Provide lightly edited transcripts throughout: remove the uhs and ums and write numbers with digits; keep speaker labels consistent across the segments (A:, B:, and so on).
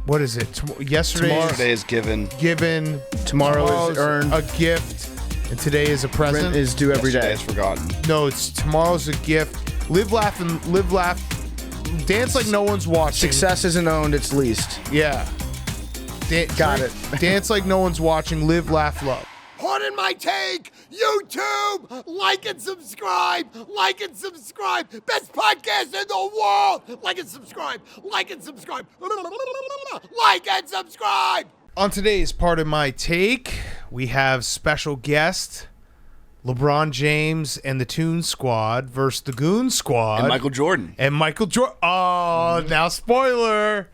A: what is it? Yesterday
B: is given.
A: Tomorrow
C: is earned.
A: A gift. And today is a present.
C: Rent is due every day.
B: Yesterday is forgotten.
A: No, tomorrow's a gift. Live, laugh. Dance like no one's watching.
C: Success isn't owned, it's leased.
A: Yeah.
C: Got it.
A: Dance like no one's watching. Live, laugh, love.
D: Pardon my take. YouTube, like and subscribe. Like and subscribe. Best podcast in the world. Like and subscribe. Like and subscribe. Like and subscribe.
A: On today's Pardon My Take, we have special guest LeBron James and the Toon Squad versus the Goon Squad.
B: And Michael Jordan.
A: Oh, now spoiler.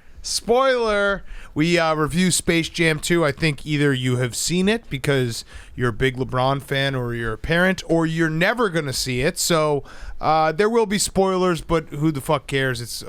A: We review Space Jam 2. I think either you have seen it because you're a big LeBron fan or you're a parent, or you're never going to see it. So there will be spoilers, but who the fuck cares? It's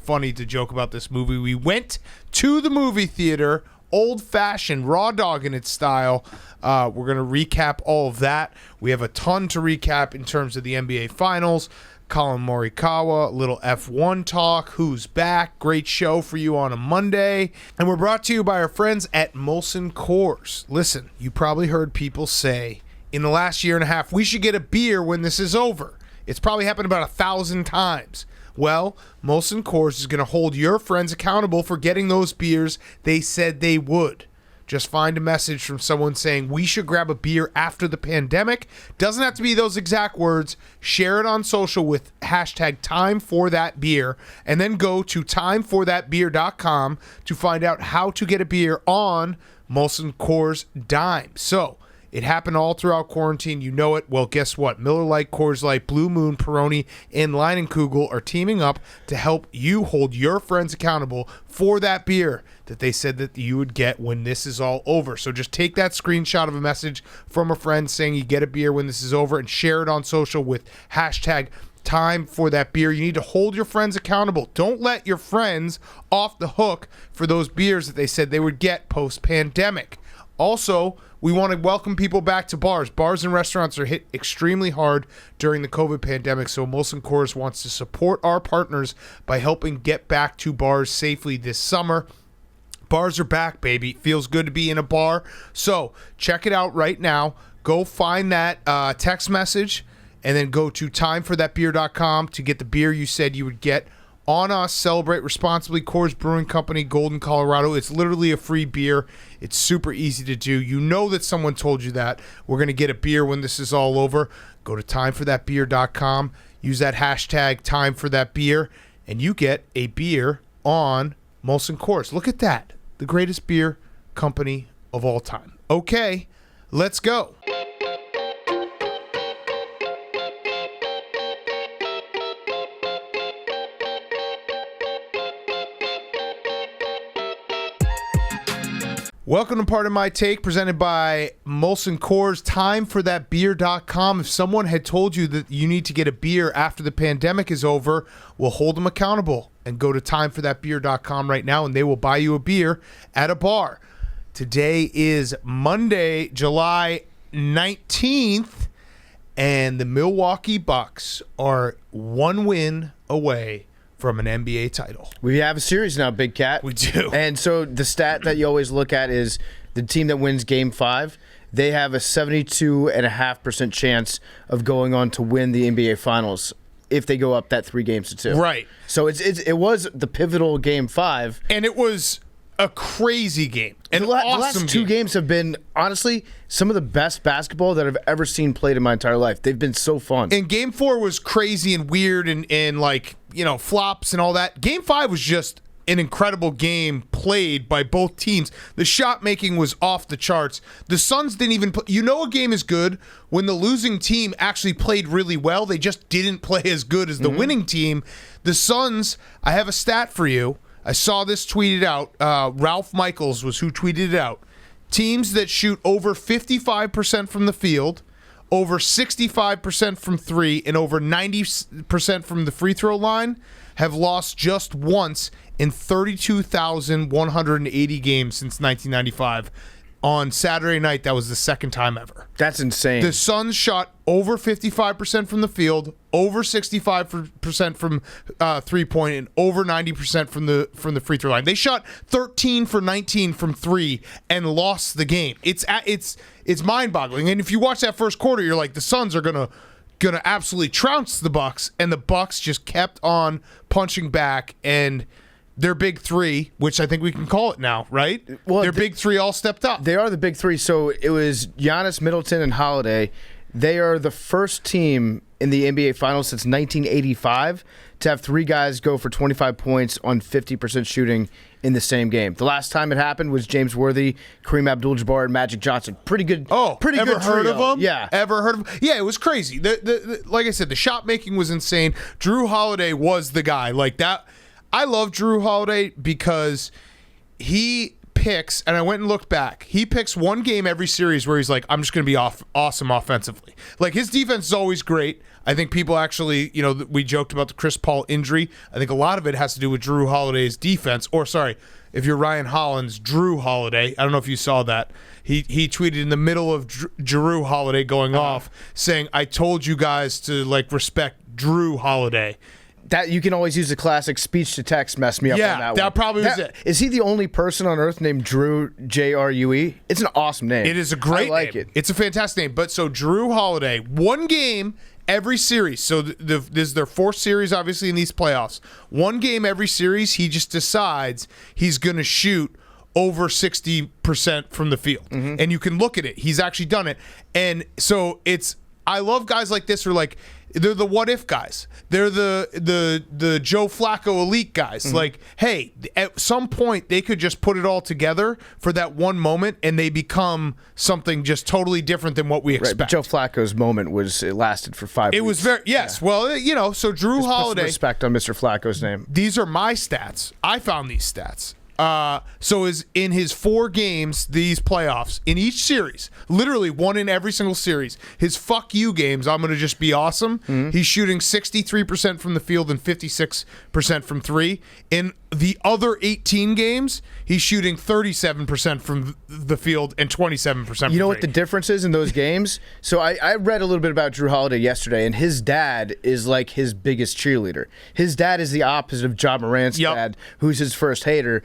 A: funny to joke about this movie. We went to the movie theater, old-fashioned, raw dog in its style. We're going to recap all of that. We have a ton to recap in terms of the NBA Finals. Collin Morikawa, a little F1 talk, who's back. Great show for you on a Monday. And we're brought to you by our friends at Molson Coors. Listen, you probably heard people say in the last year and a half, we should get a beer when this is over. It's probably happened about 1,000 times. Well, Molson Coors is going to hold your friends accountable for getting those beers they said they would. Just find a message from someone saying we should grab a beer after the pandemic. Doesn't have to be those exact words. Share it on social with hashtag #TimeForThatBeer, and then go to timeforthatbeer.com to find out how to get a beer on Molson Coors dime. So it happened all throughout quarantine. You know it. Well, guess what? Miller Lite, Coors Light, Blue Moon, Peroni, and Leinenkugel are teaming up to help you hold your friends accountable for that beer that they said that you would get when this is all over. So just take that screenshot of a message from a friend saying you get a beer when this is over and share it on social with hashtag #TimeForThatBeer. You need to hold your friends accountable. Don't let your friends off the hook for those beers that they said they would get post-pandemic. Also, we want to welcome people back to bars. Bars and restaurants are hit extremely hard during the COVID pandemic, so Molson Coors wants to support our partners by helping get back to bars safely this summer. Bars are back, baby. Feels good to be in a bar. So check it out right now. Go find that text message and then go to timeforthatbeer.com to get the beer you said you would get on us. Celebrate responsibly. Coors Brewing Company, Golden, Colorado. It's literally a free beer. It's super easy to do. You know that someone told you that. We're going to get a beer when this is all over. Go to timeforthatbeer.com. Use that hashtag #TimeForThatBeer, and you get a beer on Molson Coors. Look at that. The greatest beer company of all time. Okay, let's go. Welcome to Pardon My Take, presented by Molson Coors. Timeforthatbeer.com. If someone had told you that you need to get a beer after the pandemic is over, we'll hold them accountable. And go to timeforthatbeer.com right now, and they will buy you a beer at a bar. Today is Monday, July 19th, and the Milwaukee Bucks are one win away from an NBA title.
C: We have a series now, Big Cat.
A: We do.
C: And so the stat that you always look at is the team that wins Game 5, they have a 72.5% chance of going on to win the NBA Finals if they go up that 3-2.
A: Right.
C: So it was the pivotal Game 5.
A: And it was a crazy game. An
C: The
A: awesome
C: last two
A: game.
C: games have been, honestly, some of the best basketball that I've ever seen played in my entire life. They've been so fun.
A: And Game 4 was crazy and weird and like, you know, flops and all that. Game 5 was just an incredible game played by both teams. The shot making was off the charts. The Suns didn't even play. You know a game is good when the losing team actually played really well. They just didn't play as good as the winning team. The Suns, I have a stat for you. I saw this tweeted out. Ralph Michaels was who tweeted it out. Teams that shoot over 55% from the field, over 65% from three, and over 90% from the free throw line have lost just once in 32,180 games since 1995. on Saturday night, that was the second time ever.
C: That's insane.
A: The Suns shot over 55% from the field, over 65% from 3-point, and over 90% from the free throw line. They shot 13 for 19 from 3 and lost the game. It's mind-boggling. And if you watch that first quarter, you're like, the Suns are gonna absolutely trounce the Bucks, and the Bucks just kept on punching back, and their big three, which I think we can call it now, right?
C: Well,
A: their big three all stepped up.
C: They are the big three. So it was Giannis, Middleton, and Holiday. They are the first team in the NBA Finals since 1985 to have 3 guys go for 25 points on 50% shooting in the same game. The last time it happened was James Worthy, Kareem Abdul-Jabbar, and Magic Johnson. Pretty good. Pretty
A: ever
C: good
A: heard
C: trio.
A: of them?
C: Yeah,
A: ever heard of? Yeah, it was crazy. Like I said, the shot making was insane. Drew Holiday was the guy like that. I love Drew Holiday because he picks, and I went and looked back, he picks one game every series where he's like, I'm just going to be awesome offensively. Like, his defense is always great. I think people actually, we joked about the Chris Paul injury. I think a lot of it has to do with Drew Holiday's defense. Or, sorry, if you're Ryan Hollins, Drew Holiday. I don't know if you saw that. He tweeted in the middle of Drew Holiday going off saying, I told you guys to, respect Drew Holiday.
C: That you can always use the classic speech to text mess me up on that one.
A: That probably was it.
C: Is he the only person on earth named Drew, J-R-U-E? It's an awesome name.
A: It is a great
C: I like
A: name.
C: it.
A: It's a fantastic name. But so Drew Holiday, one game every series. So this is their 4th series, obviously, in these playoffs. One game every series, he just decides he's going to shoot over 60% from the field. Mm-hmm. And you can look at it. He's actually done it. And so I love guys like this who are like, they're the what if guys. They're the Joe Flacco elite guys. Mm-hmm. Like, hey, at some point they could just put it all together for that one moment, and they become something just totally different than what we expect.
C: Right, Joe Flacco's moment it lasted for 5 weeks.
A: It was very Yeah. Well, so Drew Holiday.
C: Put some respect on Mr. Flacco's name.
A: These are my stats. I found these stats. So is in his 4 games, these playoffs, in each series, literally one in every single series, his fuck you games, I'm going to just be awesome. Mm-hmm. He's shooting 63% from the field and 56% from 3. In the other 18 games, he's shooting 37% from the field and 27% from 3.
C: You know what the difference is in those games? So I read a little bit about Drew Holiday yesterday, and his dad is like his biggest cheerleader. His dad is the opposite of Ja Morant's dad, who's his first hater.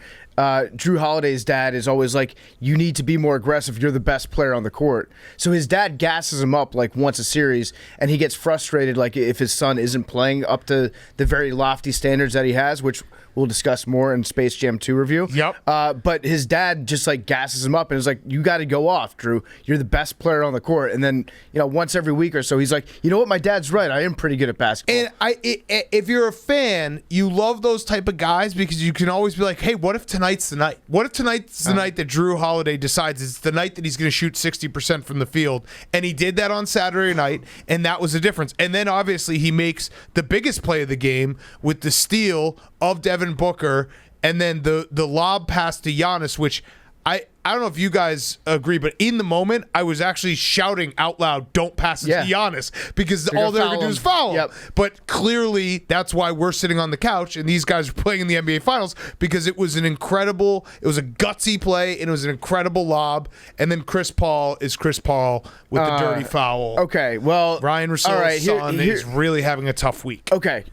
C: Drew Holiday's dad is always like, you need to be more aggressive. You're the best player on the court. So his dad gasses him up once a series, and he gets frustrated if his son isn't playing up to the very lofty standards that he has, which we'll discuss more in Space Jam 2 review.
A: Yep.
C: But his dad just gasses him up and is like, you got to go off, Drew. You're the best player on the court. And then, once every week or so, he's like, you know what? My dad's right. I am pretty good at basketball.
A: And if you're a fan, you love those type of guys because you can always be like, hey, what if tonight's the night? What if tonight's the night that Drew Holiday decides it's the night that he's going to shoot 60% from the field? And he did that on Saturday night, and that was the difference. And then, obviously, he makes the biggest play of the game with the steal of Devin Booker, and then the lob pass to Giannis, which I don't know if you guys agree, but in the moment, I was actually shouting out loud, don't pass it to Giannis, because all they're going to do is foul him.
C: Yep.
A: But clearly, that's why we're sitting on the couch, and these guys are playing in the NBA Finals, because it was a gutsy play, and it was an incredible lob, and then Chris Paul is Chris Paul with the dirty foul.
C: Okay, well,
A: Ryan Russell's son is really having a tough week.
C: Okay,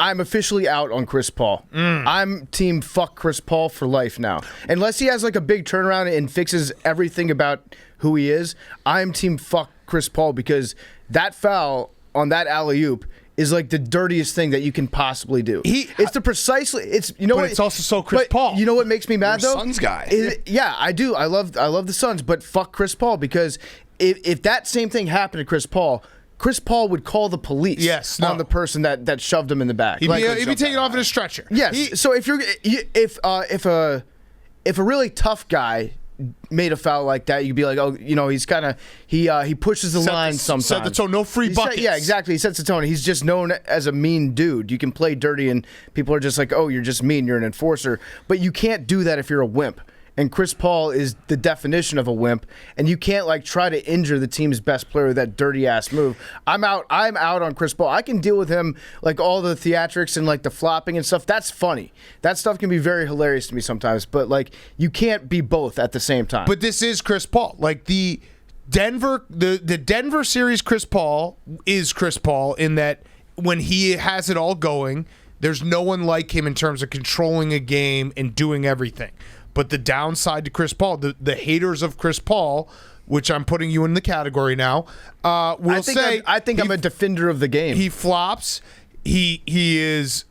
C: I'm officially out on Chris Paul. I'm team fuck Chris Paul for life now. Unless he has a big turnaround and fixes everything about who he is, I'm team fuck Chris Paul because that foul on that alley-oop is the dirtiest thing that you can possibly do. It's also
A: so Chris Paul.
C: You know what makes me mad though?
D: Suns guy.
C: Yeah, I do. I love the Suns, but fuck Chris Paul because if that same thing happened to Chris Paul would call the police on the person that shoved him in the back.
A: He'd be taken off in a stretcher.
C: Yes. So if a really tough guy made a foul like that, you'd be like, oh, he's kind of he pushes the line sometimes.
A: Set the tone. No free buckets.
C: Yeah, exactly. He sets the tone. He's just known as a mean dude. You can play dirty, and people are just like, oh, you're just mean. You're an enforcer. But you can't do that if you're a wimp. And Chris Paul is the definition of a wimp, and you can't like try to injure the team's best player with that dirty ass move. I'm out on Chris Paul. I can deal with him like all the theatrics and like the flopping and stuff. That's funny. That stuff can be very hilarious to me sometimes, but like you can't be both at the same time.
A: But this is Chris Paul. Like the Denver series, Chris Paul is Chris Paul in that when he has it all going, there's no one like him in terms of controlling a game and doing everything. But the downside to Chris Paul, the haters of Chris Paul, which I'm putting you in the category now, will say
C: I think I'm a defender of the game.
A: He flops. He is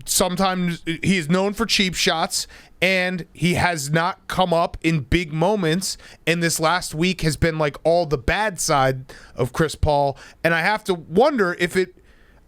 A: sometimes he is known for cheap shots, and he has not come up in big moments. And this last week has been like all the bad side of Chris Paul. And I have to wonder if it.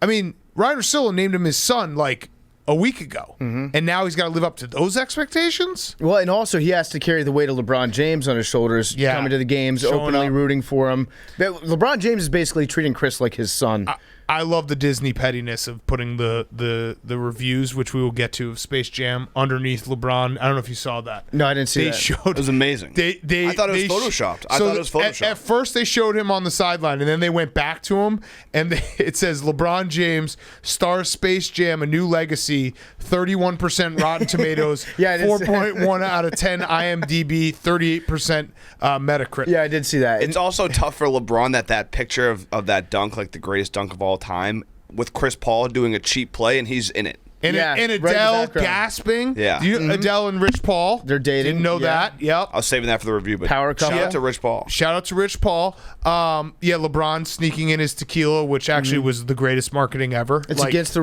A: I mean, Ryan Russillo named him his son like a week ago, and now he's got to live up to those expectations.
C: Well, and also he has to carry the weight of LeBron James on his shoulders, coming to the games,
A: Showing
C: openly
A: up.
C: rooting for him. But LeBron James is basically treating Chris like his son.
A: I love the Disney pettiness of putting the reviews, which we will get to, of Space Jam underneath LeBron. I don't know if you saw that.
C: No, I didn't see
A: They
C: that.
A: showed
B: It was amazing.
A: I
B: thought it was photoshopped.
A: At first, they showed him on the sideline, and then they went back to him, and it says LeBron James stars Space Jam: A New Legacy, 31% Rotten Tomatoes,
C: Yeah, I did see
A: 4.1 out of 10 IMDb, 38% Metacritic.
C: Yeah, I did see that.
B: It's also tough for LeBron that picture of that dunk, like the greatest dunk of all time, with Chris Paul doing a cheap play, and he's in it.
A: And,
C: Yeah,
A: and
C: right in the
A: Adele
C: background.
A: gasping.
B: Yeah.
A: Adele and Rich Paul.
C: They're dating,
A: Didn't know
C: yeah.
A: that. Yep.
B: I was saving that for the review, but
C: Power
B: shout
C: couple.
B: out to Rich Paul.
A: Shout out to Rich Paul. LeBron sneaking in his tequila, which actually was the greatest marketing ever.
C: It's against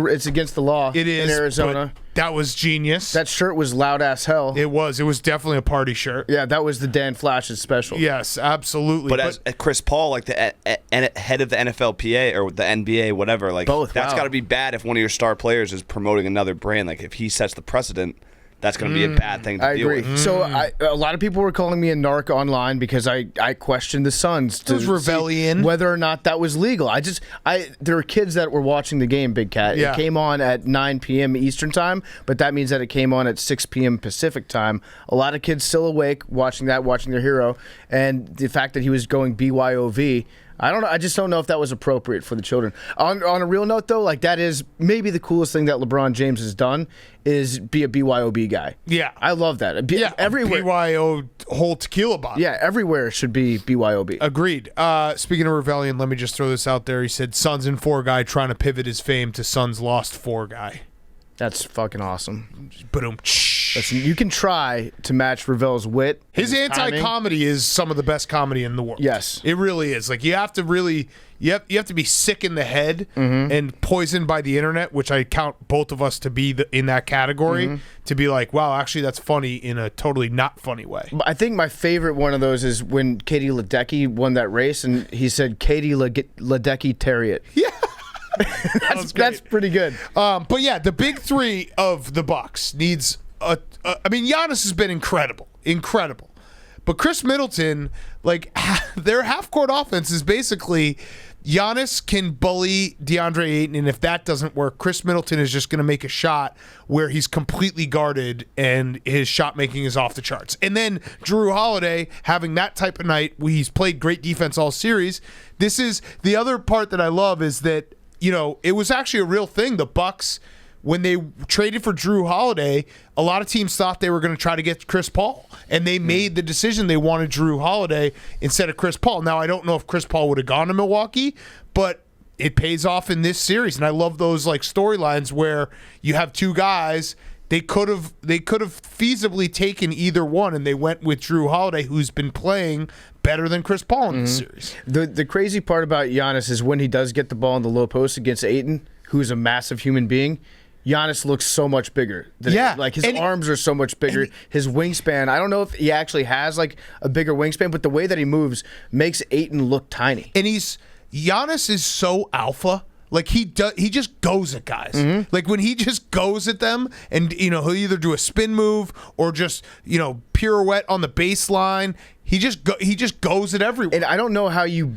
C: the law.
A: It is
C: in Arizona.
A: but that was genius.
C: That shirt was loud as hell.
A: It was definitely a party shirt.
C: Yeah, that was the Dan Flash's special.
A: Yes, absolutely.
B: But as Chris Paul, like the head of the NFLPA or the NBA, whatever, like
C: Both,
B: that's
C: wow.
B: got to be bad if one of your star players is promoting another brand. Like if he sets the precedent, that's going to be a bad thing to
C: I
B: deal
C: agree.
B: with.
C: So a lot of people were calling me a narc online because I questioned the Suns to
A: was rebellion.
C: see whether or not that was legal. There were kids that were watching the game, Big Cat.
A: Yeah.
C: It came on at 9 p.m. Eastern time, but that means that it came on at 6 p.m. Pacific time. A lot of kids still awake watching their hero, and the fact that he was going BYOV. I don't know. I just don't know if that was appropriate for the children. On a real note, though, like that is maybe the coolest thing that LeBron James has done is be a BYOB guy.
A: Yeah.
C: I love that. Everywhere.
A: BYO whole tequila bottle.
C: Yeah, everywhere should be BYOB.
A: Agreed. Speaking of rebellion, let me just throw this out there. He said Suns and 4 guy trying to pivot his fame to Suns lost 4 guy.
C: That's fucking awesome.
A: Boom.
C: Listen, you can try to match Ravel's wit.
A: His
C: and timing.
A: anti-comedy is some of the best comedy in the world.
C: Yes.
A: It really is. Like you have to be sick in the head and poisoned by the internet, which I count both of us to be in that category, to be like, wow, actually that's funny in a totally not funny way.
C: But I think my favorite one of those is when Katie Ledecky won that race, and he said, Katie Ledecky Terriot.
A: Yeah.
C: That's pretty good.
A: But yeah, the big three of the Bucks needs I mean, Giannis has been incredible. But Chris Middleton, like their half-court offense is basically Giannis can bully DeAndre Ayton, and if that doesn't work, Chris Middleton is just going to make a shot where he's completely guarded and his shot making is off the charts. And then Drew Holiday having that type of night where he's played great defense all series. This is the other part that I love is that, it was actually a real thing. The Bucks, when they traded for Drew Holiday, a lot of teams thought they were going to try to get Chris Paul, and they made the decision they wanted Drew Holiday instead of Chris Paul. Now, I don't know if Chris Paul would have gone to Milwaukee, but it pays off in this series, and I love those like storylines where you have two guys. They could have feasibly taken either one, and they went with Drew Holiday, who's been playing better than Chris Paul in this series.
C: The crazy part about Giannis is when he does get the ball in the low post against Ayton, who's a massive human being, Giannis looks so much bigger. Like his arms are so much bigger. His wingspan, I don't know if he actually has like a bigger wingspan, but the way that he moves makes Ayton look tiny.
A: And Giannis is so alpha. Like he just goes at guys. Like when he just goes at them, and he'll either do a spin move or just pirouette on the baseline. He just goes at everyone.
C: And I don't know how you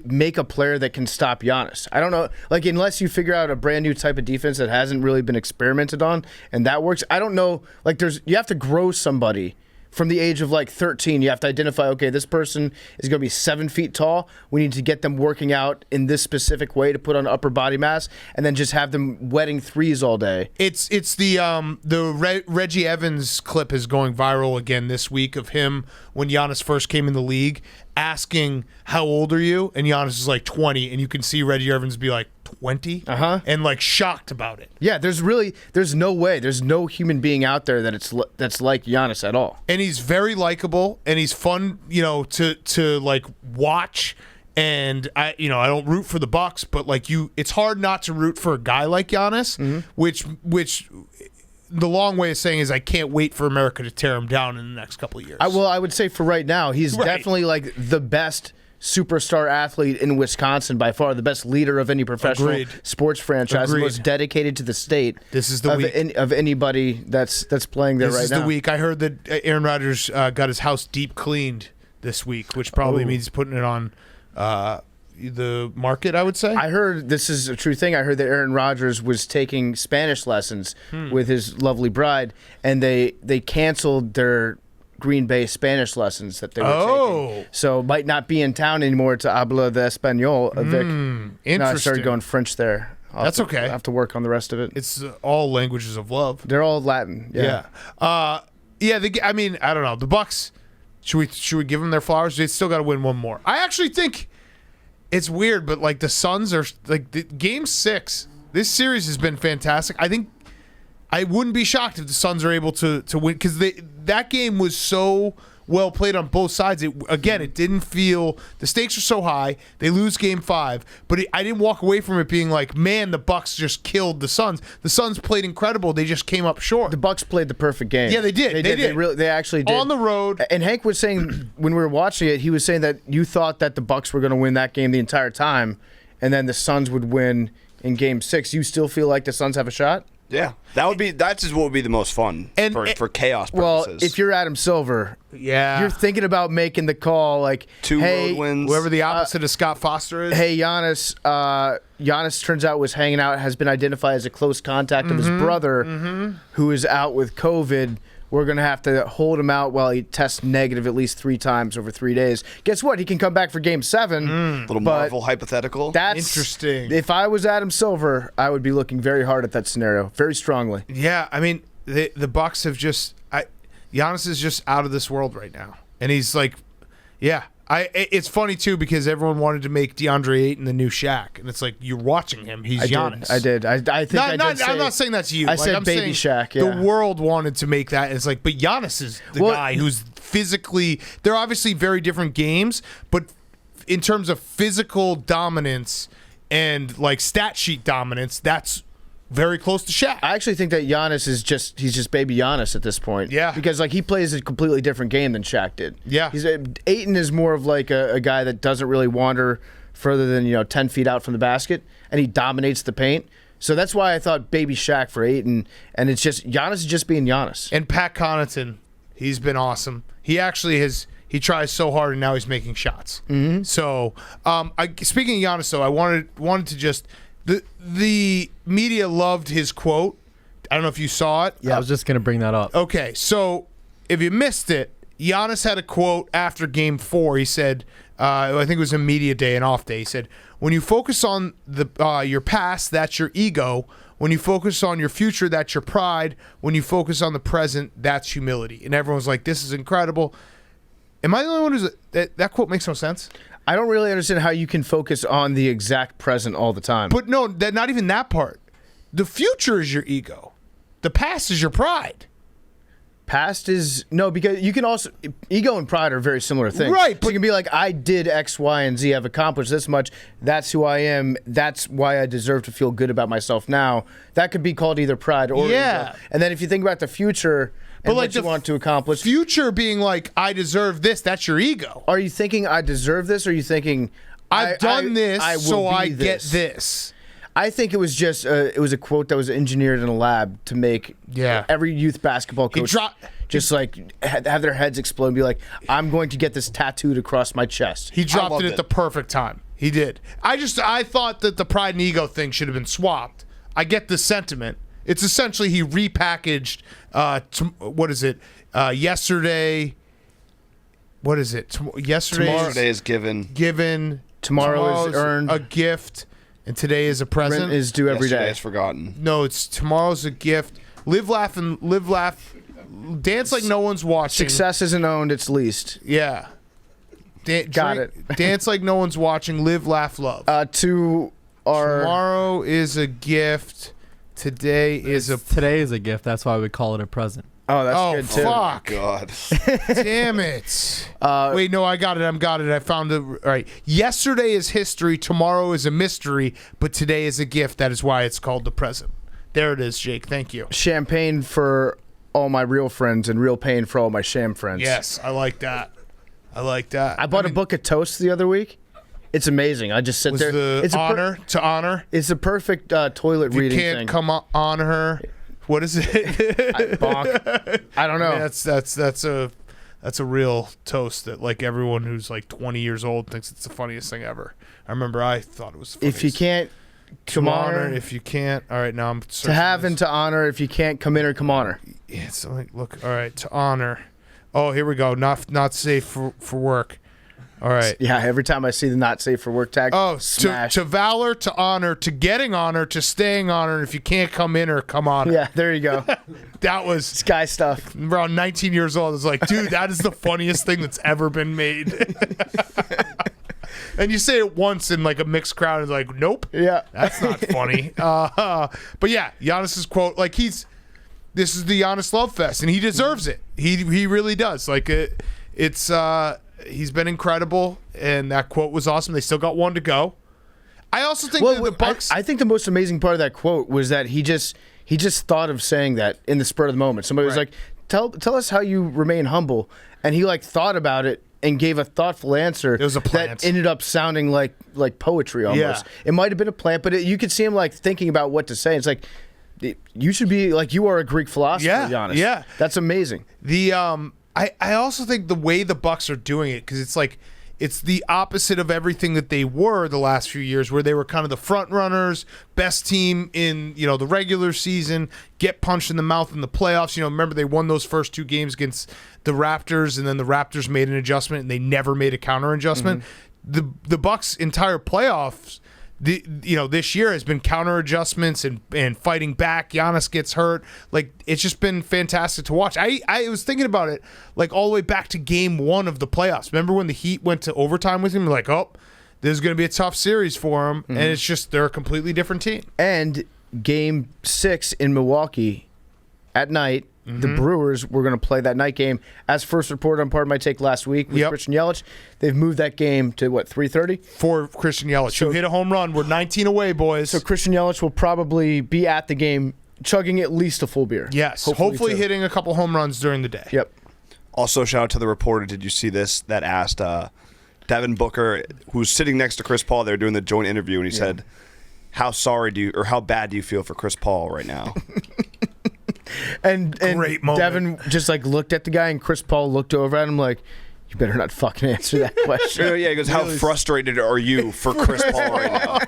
C: make a player that can stop Giannis. I don't know, like unless you figure out a brand new type of defense that hasn't really been experimented on, and that works. I don't know, like you have to grow somebody from the age of like 13, you have to identify, okay, this person is going to be 7 feet tall. We need to get them working out in this specific way to put on upper body mass, and then just have them wetting threes all day.
A: It's the Reggie Evans clip is going viral again this week of him when Giannis first came in the league asking, how old are you? And Giannis is like 20, and you can see Reggie Evans be like 20 and like shocked about it.
C: Yeah, there's no way. There's no human being out there that's like Giannis at all.
A: And he's very likable, and he's fun, to like watch. And I don't root for the Bucks, but like it's hard not to root for a guy like Giannis, which the long way of saying is I can't wait for America to tear him down in the next couple of years.
C: I would say for right now, he's
A: Right.
C: definitely like the best superstar athlete in Wisconsin by far, the best leader of any professional
A: Agreed.
C: sports franchise, the
A: Agreed.
C: most dedicated to the state.
A: This is the week.
C: Of anybody that's playing there
A: This
C: right
A: is
C: now.
A: the week. I heard that Aaron Rodgers got his house deep cleaned this week, which probably means putting it on the market, I would say.
C: I heard this is a true thing. I heard that Aaron Rodgers was taking Spanish lessons with his lovely bride, and they canceled their Green Bay Spanish lessons that they were taking. So might not be in town anymore to habla de español, Vic.
A: Interesting.
C: No, I started going French there.
A: That's okay.
C: I have to work on the rest of it.
A: It's all languages of love.
C: They're all Latin. Yeah.
A: I don't know. The Bucks. Should we give them their flowers? They still got to win one more. I actually think it's weird, but like the Suns are like Game 6. This series has been fantastic. I think I wouldn't be shocked if the Suns are able to win because that game was so well played on both sides. It didn't feel the stakes are so high. They lose Game 5, but I didn't walk away from it being like, man, the Bucks just killed the Suns. The Suns played incredible. They just came up short.
C: The Bucks played the perfect game.
A: Yeah, they did. They did.
C: They actually did.
A: On the road.
C: And Hank was saying when we were watching it, he was saying that you thought that the Bucks were going to win that game the entire time, and then the Suns would win in Game 6. You still feel like the Suns have a shot?
B: Yeah, that's just what would be the most fun for chaos purposes.
C: Well, if you're Adam Silver, you're thinking about making the call like,
B: two
C: hey,
B: road wins.
A: Whoever the opposite of Scott Foster is.
C: Hey, Giannis. Giannis turns out was hanging out, has been identified as a close contact of his brother, who is out with COVID. We're going to have to hold him out while he tests negative at least 3 times over 3 days. Guess what? He can come back for Game 7.
B: Little Marvel hypothetical.
C: That's
A: interesting.
C: If I was Adam Silver, I would be looking very hard at that scenario, very strongly.
A: Yeah, I mean, the Bucks have just Giannis is just out of this world right now. And he's like, yeah. It's funny, too, because everyone wanted to make DeAndre Ayton the new Shaq. And it's like, you're watching him. He's Giannis.
C: I did. I think I did say,
A: I'm not saying that's you.
C: I said
A: I'm
C: baby
A: saying
C: Shaq, yeah.
A: The world wanted to make that. And it's like, but Giannis is the guy who's physically... They're obviously very different games, but in terms of physical dominance and like stat sheet dominance, that's very close to Shaq.
C: I actually think that Giannis is he's just baby Giannis at this point.
A: Yeah.
C: Because like he plays a completely different game than Shaq did.
A: Yeah.
C: Ayton is more of like a guy that doesn't really wander further than 10 feet out from the basket, and he dominates the paint. So that's why I thought baby Shaq for Ayton, and it's just Giannis is just being Giannis.
A: And Pat Connaughton, he's been awesome. He actually he tries so hard, and now he's making shots. Mm-hmm. So, speaking of Giannis, though, I wanted to just the media loved his quote. I don't know if you saw it.
E: Yeah, I was just going to bring that up.
A: Okay, so if you missed it, Giannis had a quote after Game 4. He said, I think it was a media day, an off day. He said, "When you focus on your past, that's your ego. When you focus on your future, that's your pride. When you focus on the present, that's humility." And everyone's like, "This is incredible." Am I the only one who's that quote makes no sense?
C: I don't really understand how you can focus on the exact present all the time.
A: But no, not even that part. The future is your ego. The past is your pride.
C: Past is no, because you can also ego and pride are very similar things.
A: Right,
C: So
A: but
C: you can be like, I did X, Y, and Z. I've accomplished this much. That's who I am. That's why I deserve to feel good about myself now. That could be called either pride or ego. And then if you think about the future and what you want to accomplish,
A: future being like, I deserve this. That's your ego.
C: Are you thinking I deserve this, or are you thinking
A: I've done this, so I get
C: this?
A: this?
C: I think it was just it was a quote that was engineered in a lab to make every youth basketball coach just have their heads explode and be like, I'm going to get this tattooed across my chest.
A: He dropped it at the perfect time. He did. I thought that the pride and ego thing should have been swapped. I get the sentiment. It's essentially he repackaged. What is it? Yesterday. What is it?
B: Yesterday is given.
C: Tomorrow's earned.
A: A gift, and today is a present.
C: Rent is due every day.
B: Yesterday is forgotten.
A: No, it's tomorrow's a gift. Live, laugh, dance like no one's watching.
C: Success isn't owned; it's leased.
A: Yeah.
C: Got it.
A: Dance like no one's watching. Live, laugh, love. Tomorrow is a gift. Today is a
E: gift. That's why we call it a present.
C: Oh, that's good too.
A: Fuck.
B: God.
A: Damn it. Wait, no, I got it. I found it. All right. Yesterday is history. Tomorrow is a mystery. But today is a gift. That is why it's called the present. There it is, Jake. Thank you.
C: Champagne for all my real friends and real pain for all my sham friends.
A: Yes, I like that. I
C: bought a book of toast the other week. It's amazing. I just sit there.
A: It's to honor.
C: It's a perfect toilet reading thing.
A: You can't come on her. What is it?
C: Bonk. I don't know.
A: I mean, that's a real toast that like everyone who's like 20 years old thinks it's the funniest thing ever. I remember I thought it was the funniest.
C: If you can't come on her.
A: If you can't. All right, now I'm
C: to have and to honor. If you can't come in or come on her.
A: Yeah, so like, look. All right, to honor. Oh, here we go. Not safe for work. All right.
C: Yeah, every time I see the not safe for work tag, smash.
A: To valor, to honor, to getting honor, to staying honor. And if you can't come in or come on.
C: Yeah, there you go.
A: That was
C: Sky stuff.
A: Around 19 years old, I was like, dude, that is the funniest thing that's ever been made. And you say it once in like a mixed crowd, and it's like, nope.
C: Yeah.
A: That's not funny. But yeah, Giannis's quote, like this is the Giannis love fest, and he deserves it. He really does. Like he's been incredible, and that quote was awesome. They still got one to go. I also think that the Bucks.
C: I think the most amazing part of that quote was that he just thought of saying that in the spur of the moment. Somebody was like, "Tell us how you remain humble," and he like thought about it and gave a thoughtful answer.
A: It was a plant.
C: That ended up sounding like poetry almost.
A: Yeah.
C: It might have been a plant, but you could see him like thinking about what to say. It's like you should be like you are a Greek philosopher, Giannis.
A: Yeah,
C: that's amazing.
A: I also think the way the Bucks are doing it, because it's like it's the opposite of everything that they were the last few years, where they were kind of the front runners, best team in the regular season, get punched in the mouth in the playoffs. Remember they won those first two games against the Raptors, and then the Raptors made an adjustment, and they never made a counter adjustment. Mm-hmm. The Bucks' entire playoffs. This year has been counter adjustments and fighting back. Giannis gets hurt. Like, it's just been fantastic to watch. I was thinking about it, like, all the way back to game one of the playoffs. Remember when the Heat went to overtime with him? Like, oh, this is going to be a tough series for him. Mm-hmm. And it's just, they're a completely different team.
C: And game 6 in Milwaukee at night, the Brewers were going to play that night game. As first reported on Part of My Take last week with Christian Yelich, they've moved that game to, 3:30?
A: For Christian Yelich, who hit a home run. We're 19 away, boys.
C: So Christian Yelich will probably be at the game chugging at least a full beer.
A: Yes, hopefully hitting a couple home runs during the day.
C: Yep.
B: Also, shout out to the reporter. Did you see this? That asked Devin Booker, who's sitting next to Chris Paul. They were doing the joint interview, and he said, how bad do you feel for Chris Paul right now?
C: And
A: Great moment.
C: Devin just like looked at the guy, and Chris Paul looked over at him like, you better not fucking answer that question.
B: Yeah, he goes, how frustrated are you for Chris Paul right now?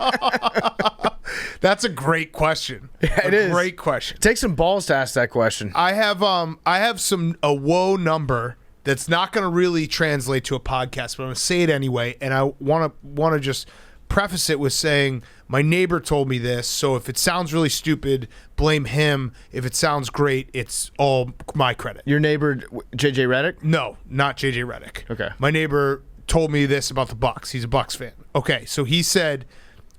A: That's a great question.
C: Yeah, it is.
A: Great question.
C: Take some balls to ask that question.
A: I have a woe number that's not going to really translate to a podcast, but I'm going to say it anyway, and I want to just preface it with saying my neighbor told me this, so if it sounds really stupid, blame him. If it sounds great, it's all my credit.
C: Your neighbor, JJ Redick?
A: No, not JJ Redick.
C: Okay.
A: My neighbor told me this about the Bucks. He's a Bucks fan. Okay, so he said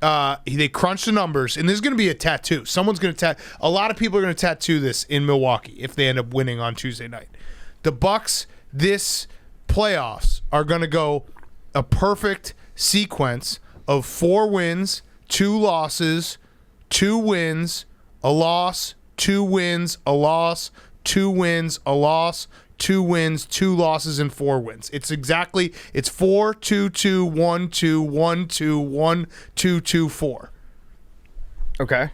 A: they crunched the numbers, and there's going to be a tattoo. Someone's going to a lot of people are going to tattoo this in Milwaukee if they end up winning on Tuesday night. The Bucks this playoffs are going to go a perfect sequence of 4 wins, 2 losses, 2 wins, a loss, 2 wins, a loss, 2 wins, a loss, 2 wins, 2 losses, and 4 wins. It's 4-2-2, 1-2, 1-2, 1-2-2-4.
C: Okay.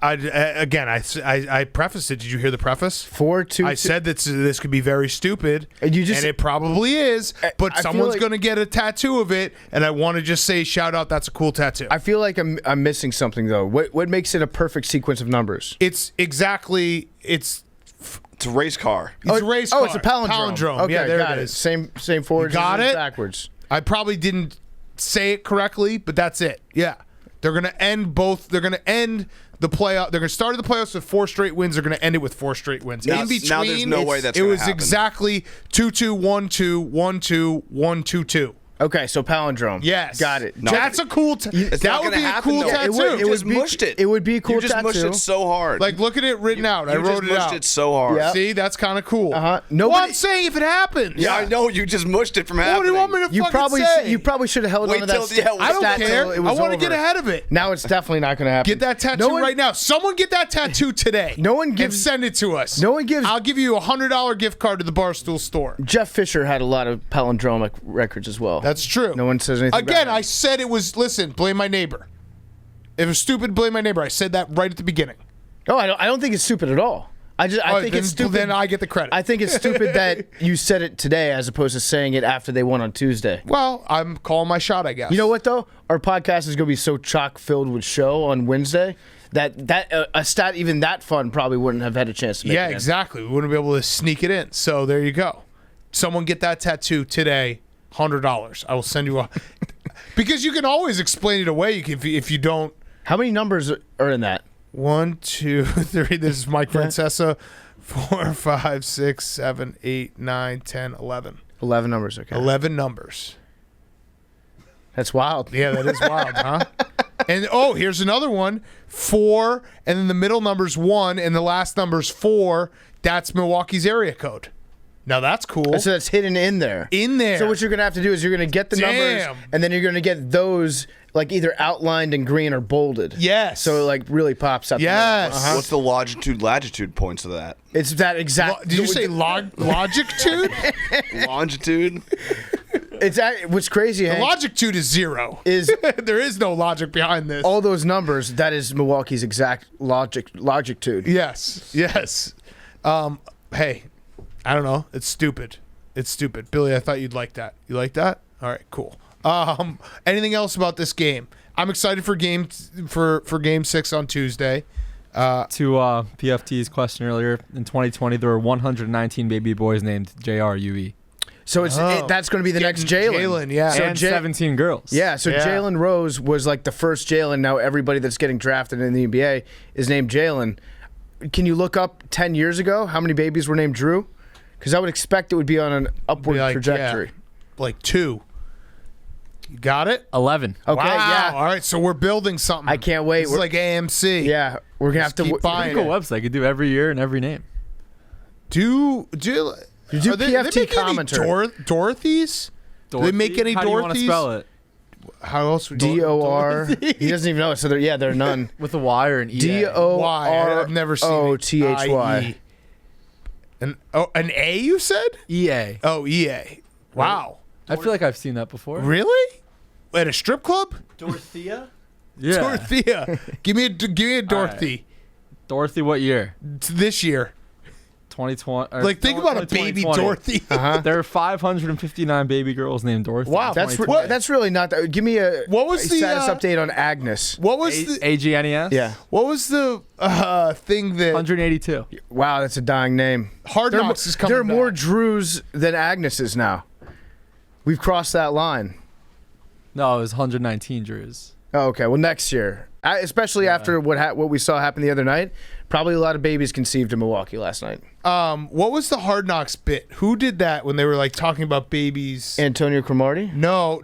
A: I prefaced it. Did you hear the preface?
C: 4-2.
A: I said that this could be very stupid,
C: And
A: it probably is. But
C: I feel
A: someone's
C: like-
A: going to get a tattoo of it, and I want to just say, shout out, that's a cool tattoo.
C: I feel like I'm missing something though. What makes it a perfect sequence of numbers?
A: It's exactly it's
B: a race car.
A: a race car.
C: It's a palindrome. Okay,
A: Yeah, there
C: got
A: it is.
C: Same forwards.
A: got
C: as
A: it?
C: backwards.
A: I probably didn't say it correctly, but that's it. Yeah. They're going to end both. They're going to end the playoff. They're going to start the playoffs with 4 straight wins. They're going to end it with 4 straight wins.
B: Now-
A: In between,
B: now there's no way that's
A: it
B: gonna
A: was
B: happen.
A: exactly 2-2, 1-2, 1-2, 1-2-2.
C: Okay, so palindrome.
A: Yes.
C: Got it.
B: No.
A: That's a cool
B: It's
A: that
B: not
A: would
B: gonna
A: be a
B: happen,
A: cool
B: though.
A: tattoo.
B: You just mushed it.
C: It would be a cool
B: You just
C: tattoo.
B: mushed it so hard.
A: Like, look at it written out. I
B: you
A: wrote
B: just
A: it
B: mushed
A: out.
B: it so hard.
C: Yeah.
A: See, that's kind of cool.
C: Uh-huh.
A: Well,
C: Nobody-
A: I'm saying if it happens.
B: Yeah, I know. You just mushed it from
A: What
B: happening.
A: do you want me to
C: You
A: fucking
C: probably
A: say?
C: you probably should have held
B: Wait
C: on to that.
B: till- yeah,
A: I don't
C: stat till
A: care.
C: it
A: I
C: was
A: want to
C: over.
A: get ahead of it.
C: Now it's definitely not going to happen.
A: Get that tattoo
C: No one-
A: right now. Someone get that tattoo today.
C: No one
A: and
C: gives-
A: send it to us.
C: no one gives-
A: I'll give you a $100 gift card to the Barstool store.
C: Jeff Fisher had a lot of palindromic records as well.
A: That's true.
C: No one says anything
A: Again,
C: about
A: I
C: it.
A: said it was. Listen, blame my neighbor. If it was stupid, blame my neighbor. I said that right at the beginning.
C: No, I don't think it's stupid at all. I think
A: then,
C: it's stupid.
A: Then I get the credit.
C: I think it's stupid that you said it today as opposed to saying it after they won on Tuesday.
A: well, I'm calling my shot, I guess.
C: You know what though? Our podcast is going to be so chock filled with show on Wednesday that a stat even that fun probably wouldn't have had a chance to make.
A: Yeah,
C: it in.
A: exactly. We wouldn't be able to sneak it in. So there you go. Someone get that tattoo today. $100. I will send you a. Because you can always explain it away if you don't.
C: How many numbers are in that?
A: 1, 2, 3. This is Mike Francesa. 4, 5, 6, 7, 8, 9, 10, 11.
C: 11 numbers. Okay,
A: 11 numbers.
C: that's wild.
A: Yeah, that is wild, huh? And here's another one. 4, and then the middle number's 1, and the last number's 4. That's Milwaukee's area code. Now that's cool.
C: So that's hidden in there.
A: In there.
C: So what you're going to have to do is you're going to get the
A: Damn.
C: numbers, and then you're going to get those like either outlined in green or bolded.
A: Yes.
C: So it like really pops up.
A: Yes.
B: What's the latitude points of that?
C: It's that exact.
A: Did you say longitude?
B: Longitude?
C: What's crazy, Hank,
A: Longitude is 0.
C: is
A: There is no logic behind this.
C: all those numbers. That is Milwaukee's exact longitude.
A: Yes. Yes. Hey, I don't know. It's stupid. It's stupid. Billy, I thought you'd like that. You like that? All right, cool. Anything else about this game? I'm excited for game 6 on Tuesday.
E: To PFT's question earlier, in 2020 there were 119 baby boys named JRUE
C: So that's going to be the next Jalen.
A: Jalen, yeah.
C: So
E: and 17 girls.
C: Yeah, so
A: Yeah.
C: Jalen Rose was like the first Jalen. Now everybody that's getting drafted in the NBA is named Jalen. Can you look up 10 years ago how many babies were named Drew? Because I would expect it would be on an upward
A: Be like,
C: trajectory.
A: yeah, like 2. You got it?
E: 11.
C: Okay,
A: Wow.
C: yeah.
A: All right, so we're building something.
C: I can't wait.
A: It's like AMC.
C: Yeah, we're going to have to
A: keep buying
E: Pretty cool website. You could do every year and every name.
A: Do
C: You do
A: are they
C: PFT
A: making any
C: commentary.
A: Dorothys? Do they make any
E: How do you want to
A: Dorothys?
E: spell it?
A: How else would
C: DOR. He doesn't even know it. So there are none.
E: With a Y or an E?
A: Why? I've never seen it.
C: DOROTHY.
A: An A you said?
E: EA.
A: Oh, EA. Wow.
E: I feel like I've seen that before.
A: Really? At a strip club?
F: Dorothea?
E: Yeah.
A: Dorothea. give me a Dorothy.
E: Dorothy, what year?
A: This year.
E: 2020. or
A: Like think about a baby
E: 2020.
A: Dorothy.
E: There are 559 baby girls named Dorothy.
A: Wow.
E: in
C: That's
E: 2020.
C: that's really not that. Give me a
A: What was the,
C: status update on Agnes.
A: What was the
E: AGNES?
C: Yeah.
A: What was the thing that
E: 182.
C: Wow, that's a dying name.
A: Hard
C: There are
A: Knocks is
C: mo-
A: coming
C: There are more
A: back.
C: Drews than Agneses now. We've crossed that line.
E: No, it was 119 Drews.
C: Oh, okay. Well, next year, especially after what we saw happen the other night, probably a lot of babies conceived in Milwaukee last night.
A: What was the Hard Knocks bit? Who did that when they were like talking about babies?
C: Antonio Cromartie.
A: No,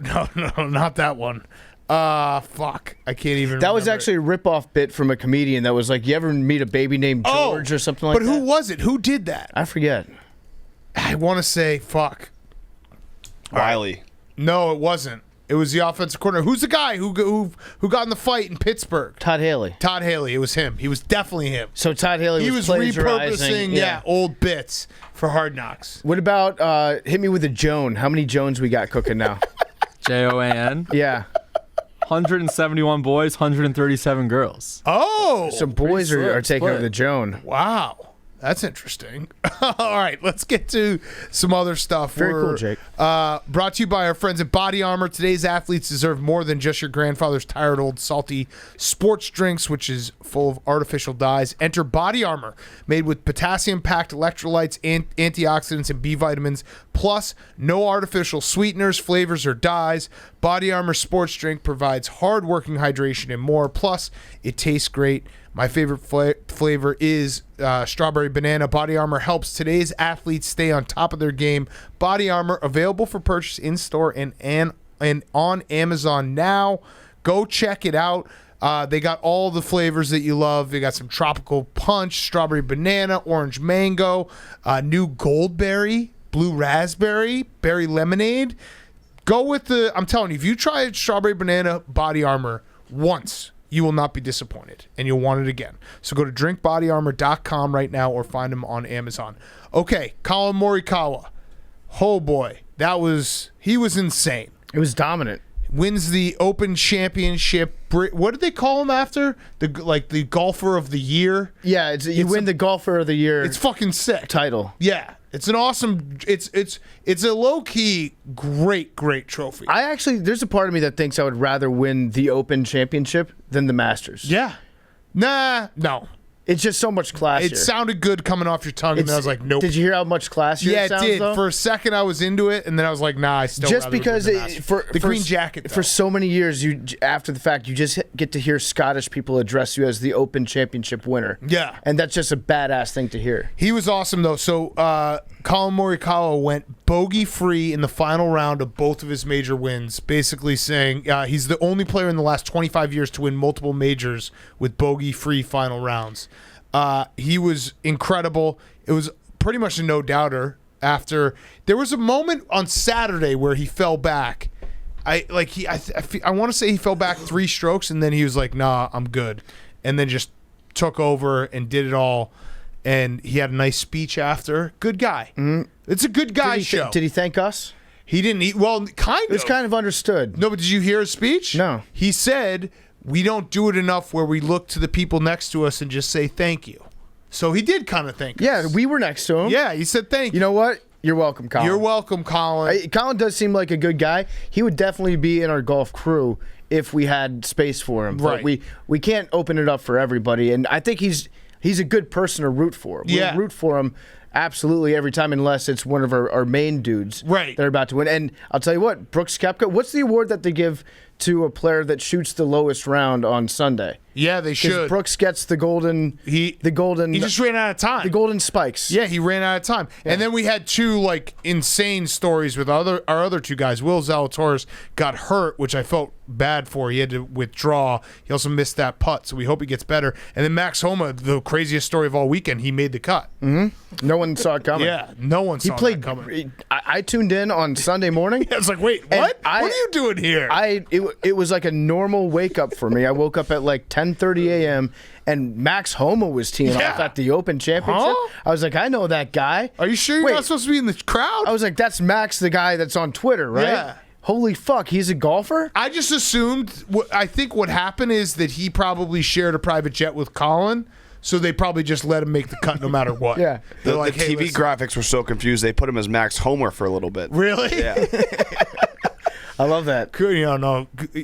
A: not that one. Fuck. I can't even
C: That was
A: remember
C: actually a rip-off bit from a comedian that was like, you ever meet a baby named George or something like
A: but
C: that?
A: who was it? Who did that?
C: I forget.
A: I want to say fuck.
B: Riley.
A: No, it wasn't. It was the offensive coordinator. Who's the guy who got in the fight in Pittsburgh?
C: Todd Haley.
A: Todd Haley. It was him. He was definitely him.
C: So Todd Haley
A: He
C: was
A: was
C: plagiarizing.
A: repurposing old bits for Hard Knocks.
C: What about hit me with a Joan? How many Jones we got cooking now?
E: JOAN.
C: Yeah.
E: 171 boys, 137 girls.
A: Oh,
C: So boys are taking over the Joan.
A: wow. That's interesting. All right, let's get to some other stuff.
C: Very cool, Jake.
A: Brought to you by our friends at Body Armor. Today's athletes deserve more than just your grandfather's tired old salty sports drinks, which is full of artificial dyes. Enter Body Armor, made with potassium-packed electrolytes, antioxidants, and B vitamins, plus no artificial sweeteners, flavors, or dyes. Body Armor sports drink provides hard-working hydration and more. Plus, it tastes great. My favorite flavor is strawberry banana. Body Armor helps today's athletes stay on top of their game. Body Armor, available for purchase in-store and on Amazon now. Go check it out. They got all the flavors that you love. They got some tropical punch, strawberry banana, orange mango, new goldberry, blue raspberry, berry lemonade. Go with I'm telling you, if you try strawberry banana Body Armor once, you will not be disappointed, and you'll want it again. So go to drinkbodyarmor.com right now or find them on Amazon. Okay, Collin Morikawa. Oh, boy. He was insane.
C: It was dominant.
A: Wins the Open Championship. What did they call him after? The golfer of the year?
C: Yeah, you win the golfer of the year.
A: It's fucking sick.
C: Title.
A: Yeah. It's an awesome. It's a low key great trophy.
C: There's a part of me that thinks I would rather win the Open Championship than the Masters.
A: Yeah. No.
C: It's just so much classier.
A: It sounded good coming off your tongue, and then I was like, nope.
C: Did you hear how much classier
A: Yeah,
C: it sounds,
A: it did.
C: though?
A: For a second, I was into it, and then I was like, nah, I still
C: just
A: rather
C: because
A: win the Masters. The green jacket, though.
C: For so many years, after the fact, you just get to hear Scottish people address you as the Open Championship winner.
A: Yeah.
C: And that's just a badass thing to hear.
A: He was awesome, though. So Collin Morikawa went bogey-free in the final round of both of his major wins, basically saying he's the only player in the last 25 years to win multiple majors with bogey-free final rounds. He was incredible. It was pretty much a no-doubter. After there was a moment on Saturday where he fell back. I want to say he fell back 3 strokes, and then he was like, "Nah, I'm good," and then just took over and did it all. And he had a nice speech after. Good guy. Mm-hmm. It's a good guy show.
C: Did he thank us?
A: He didn't. Well, kind of.
C: It's kind of understood.
A: No, but did you hear his speech?
C: No.
A: He said, we don't do it enough where we look to the people next to us and just say thank you. So he did kind of thank us.
C: Yeah, we were next to him.
A: Yeah, he said thank you.
C: You know what? You're welcome, Collin.
A: You're welcome, Collin.
C: Collin does seem like a good guy. He would definitely be in our golf crew if we had space for him.
A: Right.
C: But we can't open it up for everybody. And I think he's a good person to root for. We'll root for him absolutely every time, unless it's one of our main dudes that are about to win. And I'll tell you what, Brooks Koepka, what's the award that they give to a player that shoots the lowest round on Sunday?
A: Yeah, they should.
C: Brooks gets the golden. He
A: just ran out of time.
C: The golden spikes.
A: Yeah, he ran out of time. Yeah. And then we had 2 insane stories with our other 2 guys. Will Zalatoris got hurt, which I felt bad for. He had to withdraw. He also missed that putt, so we hope he gets better. And then Max Homa, the craziest story of all weekend, he made the cut.
C: Mm-hmm. No one saw it coming.
A: Yeah, no one saw it coming.
C: I tuned in on Sunday morning.
A: I was like, wait, what? What are you doing here?
C: It was like a normal wake up for me. I woke up at 10:30 a.m. and Max Homa was teeing off at the Open Championship.
A: Huh?
C: I was like, I know that guy.
A: Are you sure you're not supposed to be in the crowd?
C: I was like, that's Max, the guy that's on Twitter, right?
A: Yeah.
C: Holy fuck, he's a golfer?
A: I just assumed. I think what happened is that he probably shared a private jet with Collin. So they probably just let him make the cut no matter what.
C: Yeah.
B: The TV graphics were so confused, they put him as Max Homer for a little bit.
A: Really?
B: Yeah.
C: I love that.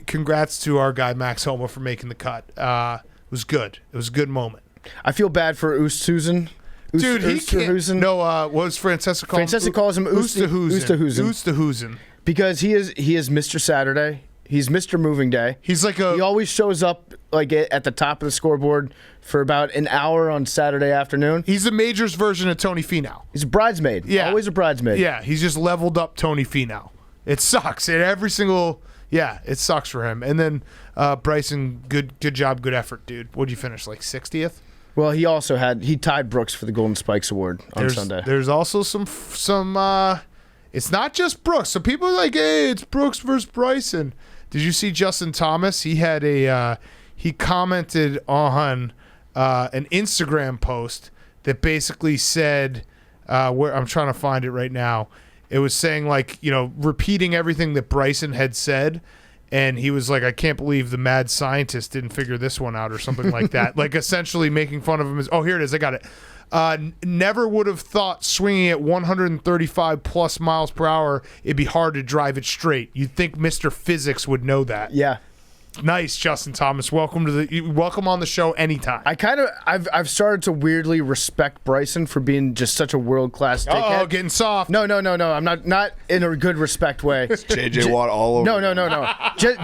A: Congrats to our guy Max Homa for making the cut. It was good. It was a good moment.
C: I feel bad for Oosthuizen.
A: Dude, he can't. No, what was Francesca calling him?
C: Francesca calls him
A: Oosthuizen.
C: Because he is Mr. Saturday. He's Mr. Moving Day.
A: He's like
C: He always shows up at the top of the scoreboard for about an hour on Saturday afternoon.
A: He's the majors version of Tony Finau.
C: He's a bridesmaid.
A: Yeah.
C: Always a bridesmaid.
A: Yeah, he's just leveled up Tony Finau. It sucks. It sucks for him. And then Bryson, good job, good effort, dude. What'd you finish, 60th?
C: Well, he tied Brooks for the Golden Spikes Award on Sunday.
A: There's also some it's not just Brooks. So people are like, hey, it's Brooks versus Bryson. Did you see Justin Thomas? He had he commented on an Instagram post that basically said, where I'm trying to find it right now. It was saying repeating everything that Bryson had said, And he was like, I can't believe the mad scientist didn't figure this one out or something like that. Like essentially making fun of him as, oh, here it is. I got it. Never would have thought swinging at 135 plus miles per hour, it'd be hard to drive it straight. You'd think Mr. Physics would know that.
C: Yeah.
A: Nice, Justin Thomas. Welcome on the show anytime.
C: I've started to weirdly respect Bryson for being just such a world class dickhead.
A: Oh, getting soft.
C: No. I'm not in a good respect way.
B: JJ Watt all over.
C: No.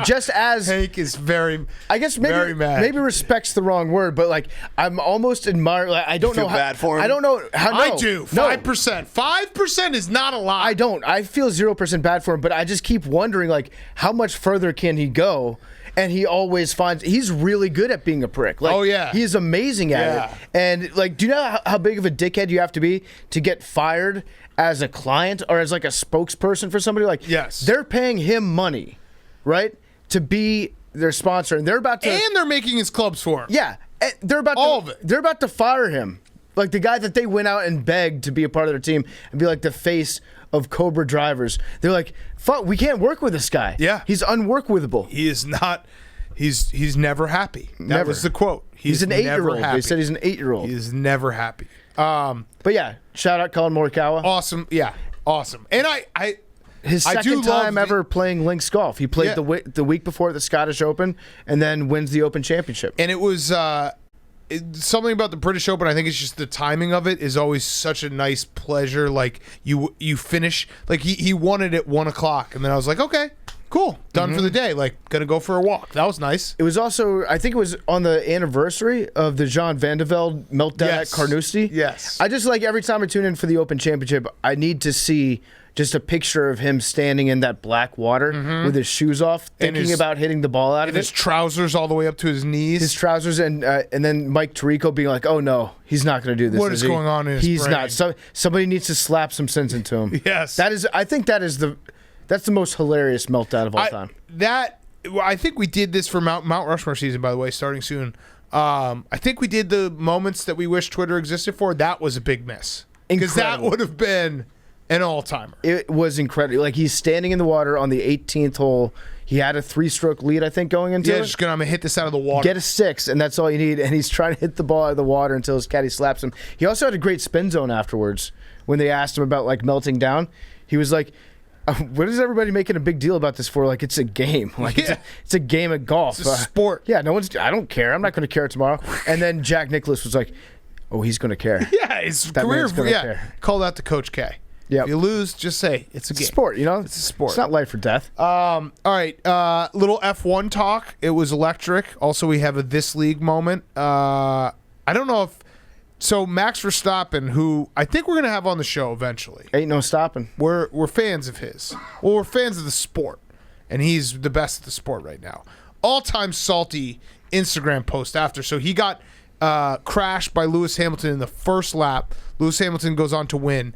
C: Just as
A: Hank is very,
C: I guess
A: very mad.
C: maybe respect's the wrong word, but like I'm almost admiring. Like, I don't
B: feel
C: know how.
B: bad for him?
C: I don't know how. No,
A: I do.
C: No.
A: 5%. 5% is not a lot.
C: I don't. I feel 0% bad for him, but I just keep wondering like how much further can he go? And he always finds he's really good at being a prick. Like,
A: oh yeah,
C: he's amazing at it. And like, do you know how big of a dickhead you have to be to get fired as a client or as like a spokesperson for somebody? Like,
A: yes,
C: they're paying him money, right, to be their sponsor, and they're about to,
A: and they're making his clubs for him.
C: Yeah, they're about
A: all of it.
C: They're about to fire him, like the guy that they went out and begged to be a part of their team and be like the face of Cobra drivers. They're like, fuck, we can't work with this guy.
A: Yeah.
C: He's unworkable.
A: He is not. He's never happy. That
C: Never.
A: was the quote.
C: He's an 8-year-old. They said he's an 8-year-old.
A: He is never happy.
C: But yeah, shout out Collin Morikawa.
A: Awesome. Yeah, awesome. And I
C: his
A: I do
C: second time
A: love
C: ever playing links golf. He played
A: Yeah.
C: the week before at the Scottish Open and then wins the Open Championship.
A: and it was something about the British Open. I think it's just the timing of it is always such a nice pleasure. Like you finish like he won it at 1:00, and then I was like, okay, cool, done for the day. Like gonna go for a walk. That was nice.
C: It was also, I think it was on the anniversary of the Jean Van de Velde meltdown
A: Yes.
C: at Carnoustie.
A: Yes.
C: I just like every time I tune in for the Open Championship, I need to see just a picture of him standing in that black water with his shoes off, thinking
A: his-
C: about hitting the ball out of
A: And his
C: it.
A: trousers all the way up to his knees.
C: His trousers and then Mike Tirico being like, "Oh no, he's not going to do this."
A: What is
C: he?
A: going on in his
C: He's
A: brain?
C: not. Somebody needs to slap some sense into him.
A: Yes.
C: that is. I think that's the most hilarious meltdown of all time.
A: I think we did this for Mount Rushmore season, by the way, starting soon. I think we did the moments that we wish Twitter existed for. That was a big miss because that
C: Incredible.
A: would have been an all-timer.
C: It was incredible. Like he's standing in the water on the 18th hole. He had a 3-stroke lead, I think, going into
A: Yeah,
C: it.
A: just gonna hit this out of the water.
C: Get a 6, and that's all you need. And he's trying to hit the ball out of the water until his caddy slaps him. He also had a great spin zone afterwards when they asked him about like melting down. He was like, "What is everybody making a big deal about this for? Like it's a game. Like it's a game of golf.
A: It's a sport."
C: Yeah, I don't care. I'm not going to care tomorrow." And then Jack Nicklaus was like, "Oh, he's going to care."
A: Yeah, his
C: That
A: career.
C: man's gonna
A: Yeah,
C: care.
A: call that to Coach K.
C: Yep.
A: If you lose, just say it's a game.
C: Sport, you know?
A: It's a sport.
C: It's not life or death.
A: All right, little F1 talk. It was electric. Also, we have a This League moment. I don't know if... So, Max Verstappen, who I think we're going to have on the show eventually.
C: Ain't no stopping.
A: We're fans of his. Well, we're fans of the sport. And he's the best at the sport right now. All-time salty Instagram post after. So, he got crashed by Lewis Hamilton in the first lap. Lewis Hamilton goes on to win.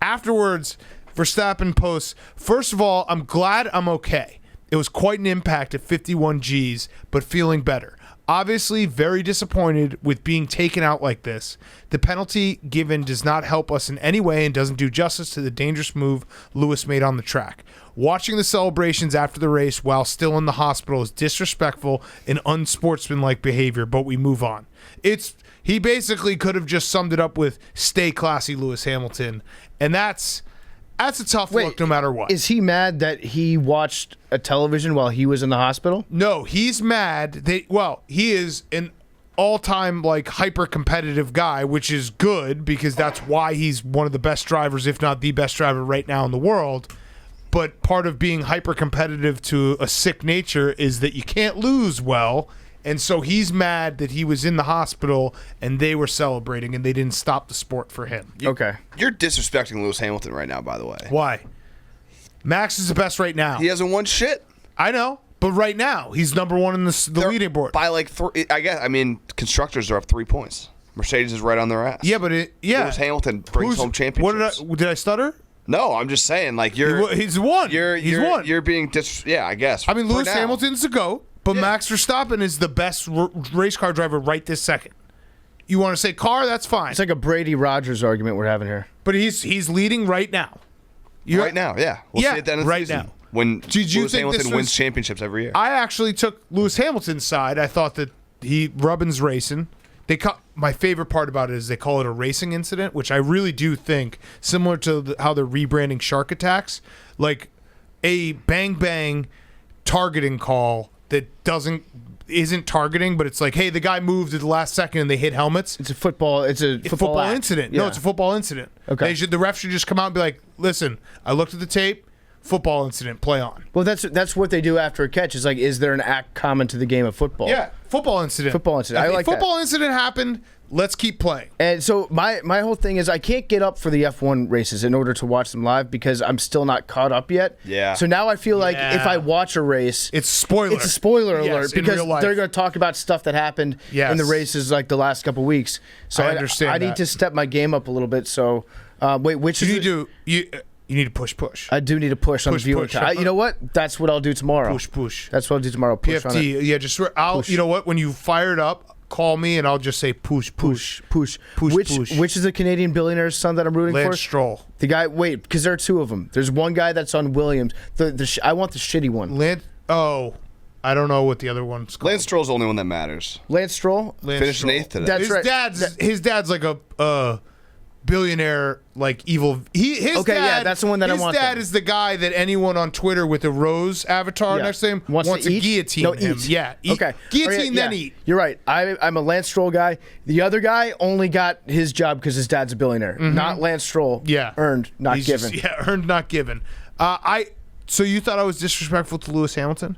A: Afterwards, Verstappen posts, "First of all, I'm glad I'm okay. It was quite an impact at 51 Gs, but feeling better. Obviously, very disappointed with being taken out like this. The penalty given does not help us in any way and doesn't do justice to the dangerous move Lewis made on the track. Watching the celebrations after the race while still in the hospital is disrespectful and unsportsmanlike behavior, but we move on." He basically could have just summed it up with "stay classy, Lewis Hamilton," and that's a tough look no matter what.
C: Is he mad that he watched a television while he was in the hospital?
A: No, he's mad that, he is an all-time like hyper-competitive guy, which is good because that's why he's one of the best drivers, if not the best driver right now in the world. But part of being hyper-competitive to a sick nature is that you can't lose well. And so he's mad that he was in the hospital and they were celebrating and they didn't stop the sport for him.
C: Okay.
B: You're disrespecting Lewis Hamilton right now, by the way.
A: Why? Max is the best right now.
B: He hasn't won shit.
A: I know, but right now he's number one in the
B: They're
A: leading board.
B: by like 3. I mean, constructors are up 3 points. Mercedes is right on their ass.
A: Yeah, but
B: Lewis Hamilton brings home championships.
A: Did I stutter?
B: No, I'm just saying, like
A: He's won. He's won.
B: You're being yeah, I guess.
A: I mean,
B: for
A: Lewis
B: now.
A: Hamilton's the GOAT, but
B: Yeah.
A: Max Verstappen is the best race car driver right this second. You want to say car? That's fine.
C: It's like a Brady Rogers argument we're having here.
A: But he's leading right now.
B: Right now, yeah. We'll see at the end of the
A: right
B: season.
A: now.
B: when
A: Did you
B: Lewis
A: think
B: Hamilton
A: this
B: wins
A: was-
B: championships every year.
A: I actually took Lewis Hamilton's side. I thought that Rubbin's racing. My favorite part about it is they call it a racing incident, which I really do think, similar to how they're rebranding shark attacks, like a bang targeting call that isn't targeting, but it's like, hey, the guy moved at the last second and they hit helmets.
C: It's a football act.
A: Incident.
C: Yeah.
A: No, it's a football incident.
C: Okay.
A: The ref should just come out and be like, listen, I looked at the tape. Football incident, play on.
C: Well, that's what they do after a catch. It's like, is there an act common to the game of football?
A: Yeah, football incident.
C: Football incident. I like that.
A: Football incident happened. Let's keep playing.
C: And so my whole thing is I can't get up for the F1 races in order to watch them live because I'm still not caught up yet.
B: Yeah.
C: So now I feel like
A: Yeah.
C: if I watch a race,
A: It's spoiler.
C: it's a spoiler
A: Yes,
C: alert
A: in
C: because
A: real life.
C: they're going to talk about stuff that happened
A: Yes.
C: in the races like the last couple weeks. So
A: I understand
C: I need
A: that.
C: to step my game up a little bit. So wait, which
A: You
C: is
A: need to you need to push.
C: I do need to push on the
A: Push,
C: viewing
A: push.
C: time. You know what? That's what I'll do tomorrow.
A: Push.
C: That's what I'll do tomorrow. Push on it.
A: PFT. Yeah, just
C: Push.
A: you know what? When you fire it up, call me and I'll just say push.
C: Push.
A: Push.
C: Which is the Canadian billionaire's son that I'm rooting
A: Lance
C: for?
A: Stroll.
C: The guy. Wait, because there are two of them. There's one guy that's on Williams. I want the shitty one.
A: I don't know what the other one's called.
B: Lance Stroll's the only one that matters.
C: Lance Stroll.
B: Finished in 8th today.
C: That's right.
A: His dad's like a billionaire, like evil. His
C: Okay,
A: dad,
C: yeah, that's the one that I want
A: His dad
C: then.
A: is the guy that anyone on Twitter with a rose avatar
C: Yeah.
A: next to him
C: Wants to
A: to
C: eat?
A: guillotine
C: No,
A: him.
C: eat.
A: Yeah,
C: Okay.
A: Guillotine,
C: Yeah.
A: then eat.
C: You're right. I'm a Lance Stroll guy. The other guy only got his job because his dad's a billionaire. Not Lance Stroll.
A: Yeah,
C: Earned, not
A: He's
C: given.
A: earned, not given. So you thought I was disrespectful to Lewis Hamilton?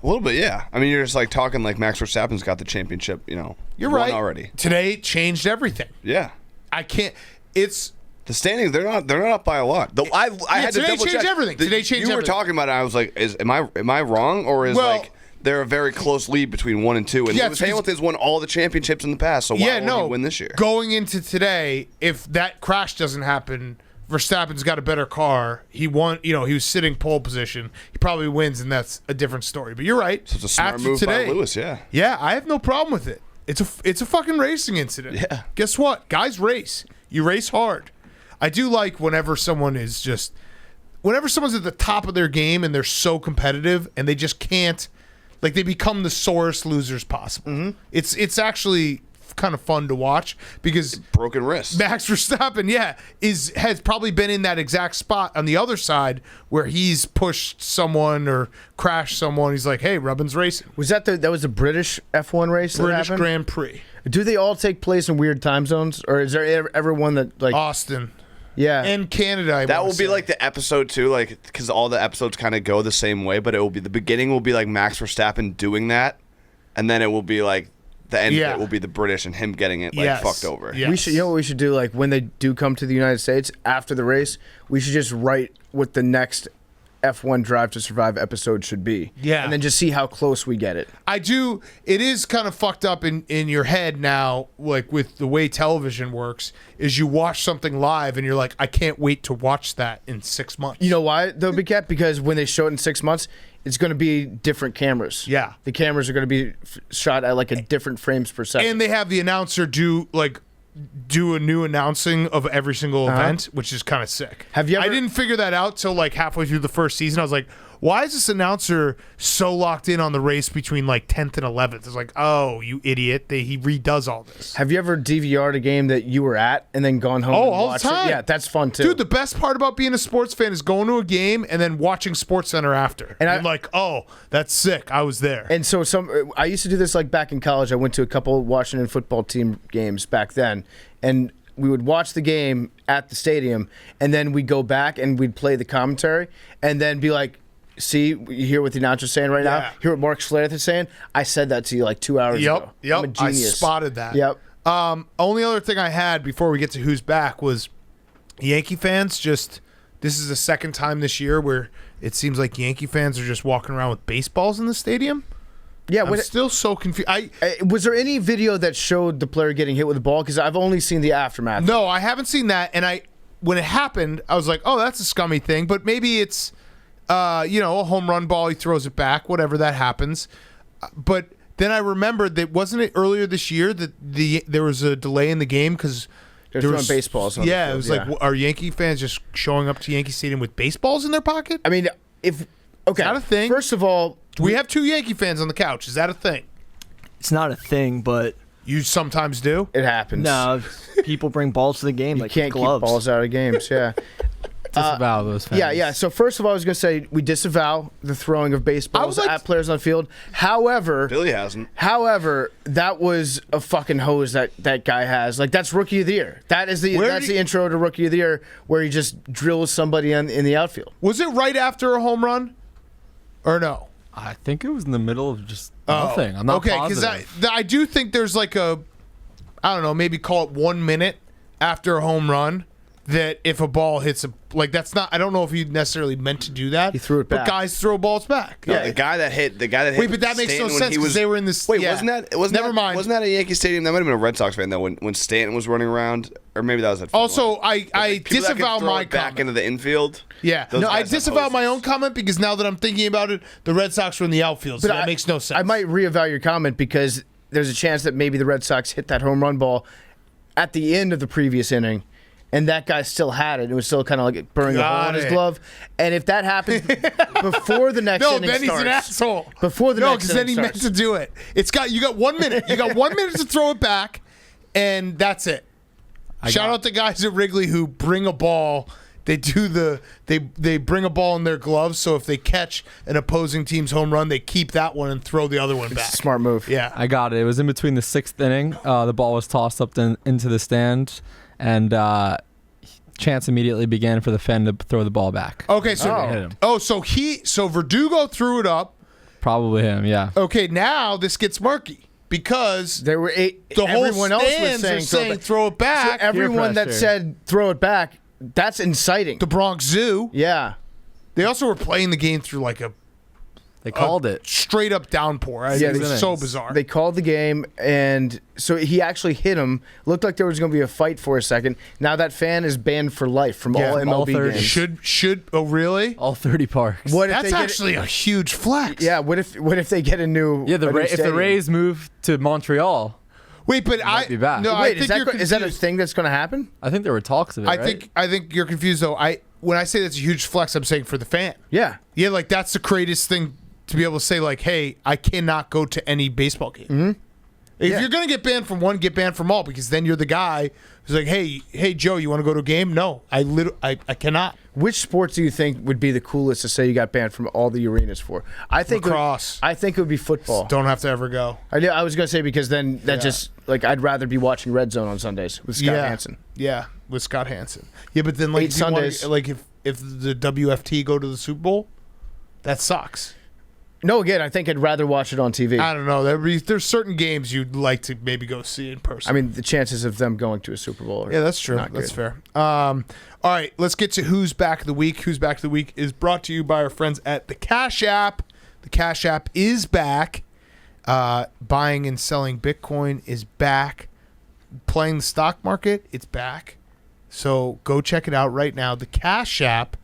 B: A little bit, yeah. I mean, you're just like talking like Max Verstappen's got the championship,
A: You're
B: won
A: right.
B: already.
A: Today changed everything.
B: Yeah.
A: I can't. It's
B: The standings, they're not up by a lot. I had to
A: today
B: double
A: changed
B: check.
A: everything. Today changed
B: You were
A: everything.
B: talking about it, I was like, am I wrong? Or is
A: Well-
B: like they're a very close lead between 1 and 2? And
A: Yes,
B: Lewis
A: because-
B: Hamilton's won all the championships in the past, so why won't he win this year?
A: Going into today, if that crash doesn't happen, Verstappen's got a better car. He won. He was sitting pole position. He probably wins, and that's a different story. But you're right.
B: So it's a smart
A: After
B: move
A: today,
B: by Lewis, yeah.
A: Yeah, I have no problem with it. It's a fucking racing incident.
B: Yeah.
A: Guess what? Guys race. You race hard. I do like whenever someone's at the top of their game and they're so competitive and they just can't, like, they become the sorest losers possible.
B: Mm-hmm.
A: It's actually kind of fun to watch because
B: Broken wrist.
A: Max Verstappen, has probably been in that exact spot on the other side where he's pushed someone or crashed someone. He's like, hey, Rubbin's racing.
C: Was that a British F1 race?
A: British
C: that happened?
A: Grand Prix.
C: Do they all take place in weird time zones, or is there ever one that like?
A: Austin.
C: Yeah.
A: And Canada,
B: That will be like the episode 2, like, because all the episodes kind of go the same way, but it will be the beginning will be like Max Verstappen doing that, and then it will be like the end of it will be the British and him getting it like fucked over.
A: Yes.
C: We should. You know what we should do? Like when they do come to the United States after the race, we should just write what the next F1 Drive to Survive episode should be.
A: Yeah.
C: And then just see how close we get it.
A: I do. It is kind of fucked up in your head now, like with the way television works, is you watch something live and you're like, I can't wait to watch that in 6 months.
C: You know why though, Big Cat? Because when they show it in 6 months, it's going to be different cameras.
A: Yeah.
C: The cameras are going to be shot at like a different frames per second.
A: And they have the announcer do a new announcing of every single event, which is kind of sick.
C: Have you ever-
A: I didn't figure that out till like halfway through the first season. I was like, why is this announcer so locked in on the race between like 10th and 11th? It's like, oh, you idiot. He redoes all this.
C: Have you ever DVR'd a game that you were at and then gone home
A: Oh,
C: and
A: all the
C: watched
A: time.
C: it? Yeah, that's fun too.
A: Dude, the best part about being a sports fan is going to a game and then watching SportsCenter after.
C: And
A: I'm like, oh, that's sick. I was there.
C: And so I used to do this like back in college. I went to a couple Washington football team games back then, and we would watch the game at the stadium, and then we'd go back and we'd play the commentary, and then be like, see, you hear what the announcer's saying right
A: Yeah.
C: now? Hear what Mark Schlereth is saying? I said that to you like 2 hours ago.
A: Yep.
C: I'm a
A: I
C: genius.
A: spotted that.
C: Yep.
A: Only other thing I had before we get to who's back was Yankee fans this is the second time this year where it seems like Yankee fans are just walking around with baseballs in the stadium.
C: Yeah.
A: I'm still so confused.
C: Was there any video that showed the player getting hit with the ball? Because I've only seen the aftermath.
A: No, I haven't seen that. And when it happened, I was like, oh, that's a scummy thing. But maybe it's, a home run ball. He throws it back, whatever that happens. But then I remembered that wasn't it earlier this year that there was a delay in the game because
C: They're throwing baseballs on the
A: Yeah,
C: field,
A: it was like, are Yankee fans just showing up to Yankee Stadium with baseballs in their pocket?
C: I mean,
A: that a thing?
C: First of all,
A: We have 2 Yankee fans on the couch. Is that a thing?
F: It's not a thing, but
A: You sometimes do?
C: it happens.
F: no, people bring balls to the game
C: you
F: like
C: can't
F: gloves.
C: keep balls out of games. Yeah.
E: Disavow those fans.
C: Yeah. So first of all, I was gonna say we disavow the throwing of baseballs
A: like
C: at players on the field. However,
B: Billy hasn't.
C: that was a fucking hose that guy has. Like that's Rookie of the Year. That's the intro to Rookie of the Year where he just drills somebody in the outfield.
A: Was it right after a home run? Or no?
E: I think it was in the middle of just nothing. I'm not
A: because
E: positive.
A: I do think there's like I don't know, maybe call it 1 minute after a home run that if a ball hits that's not. I don't know if he necessarily meant to do that.
C: He threw it
A: but
C: back.
A: guys throw balls back.
B: No, the guy that hit.
A: Wait, but that makes no
B: Stanton when
A: sense
B: he
A: because
B: was-
A: they were in this.
B: Wait,
A: yeah. Never mind.
B: Wasn't that a Yankee Stadium? That might have been a Red Sox fan though. When Stanton was running around, or maybe that was at.
A: Also, I
B: People that could
A: disavow
B: throw
A: my
B: it back
A: comment.
B: into the infield.
A: Yeah,
B: Those
A: no, I
B: guys have
A: disavow my
B: hoses.
A: own comment because now that I'm thinking about it, the Red Sox were in the outfield, so that makes no sense.
C: I might reevaluate your comment because there's a chance that maybe the Red Sox hit that home run ball at the end of the previous inning, and that guy still had it. It was still kind of like burning a hole
A: Got
C: in his
A: it.
C: glove. And if that happens before the next
A: No,
C: inning
A: then he's
C: starts,
A: an asshole.
C: Before the
A: no,
C: next
A: because then he
C: inning
A: meant
C: starts.
A: to do it. You got 1 minute. You got 1 minute to throw it back, and that's it. Shout out to guys at Wrigley who bring a ball. They bring a ball in their gloves, so if they catch an opposing team's home run, they keep that one and throw the other one back.
C: Smart move.
A: Yeah.
E: I got it. It was in between the 6th inning. The ball was tossed up into the stand, and chance immediately began for the fan to throw the ball back.
A: Okay,
E: Hit him.
A: so Verdugo threw it up.
E: Probably him, yeah.
A: Okay, now this gets murky because
C: There were
A: the whole
C: everyone else was
A: stands are saying
C: saying
A: throw it back.
C: So everyone that
E: pressure.
C: said throw it back, that's inciting.
A: The Bronx Zoo.
C: Yeah.
A: They also were playing the game through like a
E: They called it.
A: straight up downpour.
C: Yeah,
A: It was
E: they-
A: so bizarre.
C: They called the game, and so he actually hit him. Looked like there was going to be a fight for a second. Now that fan is banned for life from
A: Yeah,
C: all
A: from
E: all
C: MLB
E: 30.
C: games.
A: should oh really?
E: All 30 parks.
C: What if
A: That's
C: they get,
A: actually a huge flex.
C: Yeah. What if they get a new?
E: Yeah,
C: a new
E: if the
C: stadium?
E: Rays move to Montreal,
A: Wait, but
E: might be back.
A: no, I
C: Wait,
A: think
C: is
A: you're
C: that is that a
A: confused.
C: thing that's going to happen?
E: I think there were talks of it, right?
A: I think you're confused though. When I say that's a huge flex, I'm saying for the fan.
C: Yeah.
A: Yeah, like that's the greatest thing to be able to say. Like, hey, I cannot go to any baseball game. Mm-hmm. If
C: Yeah.
A: you're gonna get banned from one, get banned from all, because then you're the guy who's like, hey, Joe, you want to go to a game? No, I cannot.
C: Which sports do you think would be the coolest to say you got banned from all the arenas for? I think
A: Lacrosse.
C: I think it would be football.
A: Don't have to ever go.
C: I was going to say because then that just like I'd rather be watching Red Zone on Sundays with Scott
A: yeah.
C: Hansen.
A: Yeah, with Scott Hansen. Yeah, but then like
C: 8
A: if you wanna-
C: Sundays.
A: like if the WFT go to the Super Bowl, that sucks.
C: No, again, I think I'd rather watch it on TV.
A: I don't know. There's certain games you'd like to maybe go see in person.
C: I mean, the chances of them going to a Super Bowl are
A: yeah, that's true.
C: not
A: That's
C: good.
A: fair. All right, let's get to Who's Back of the Week. Who's Back of the Week is brought to you by our friends at the Cash App. The Cash App is back. Buying and selling Bitcoin is back. Playing the stock market, it's back. So go check it out right now. The Cash App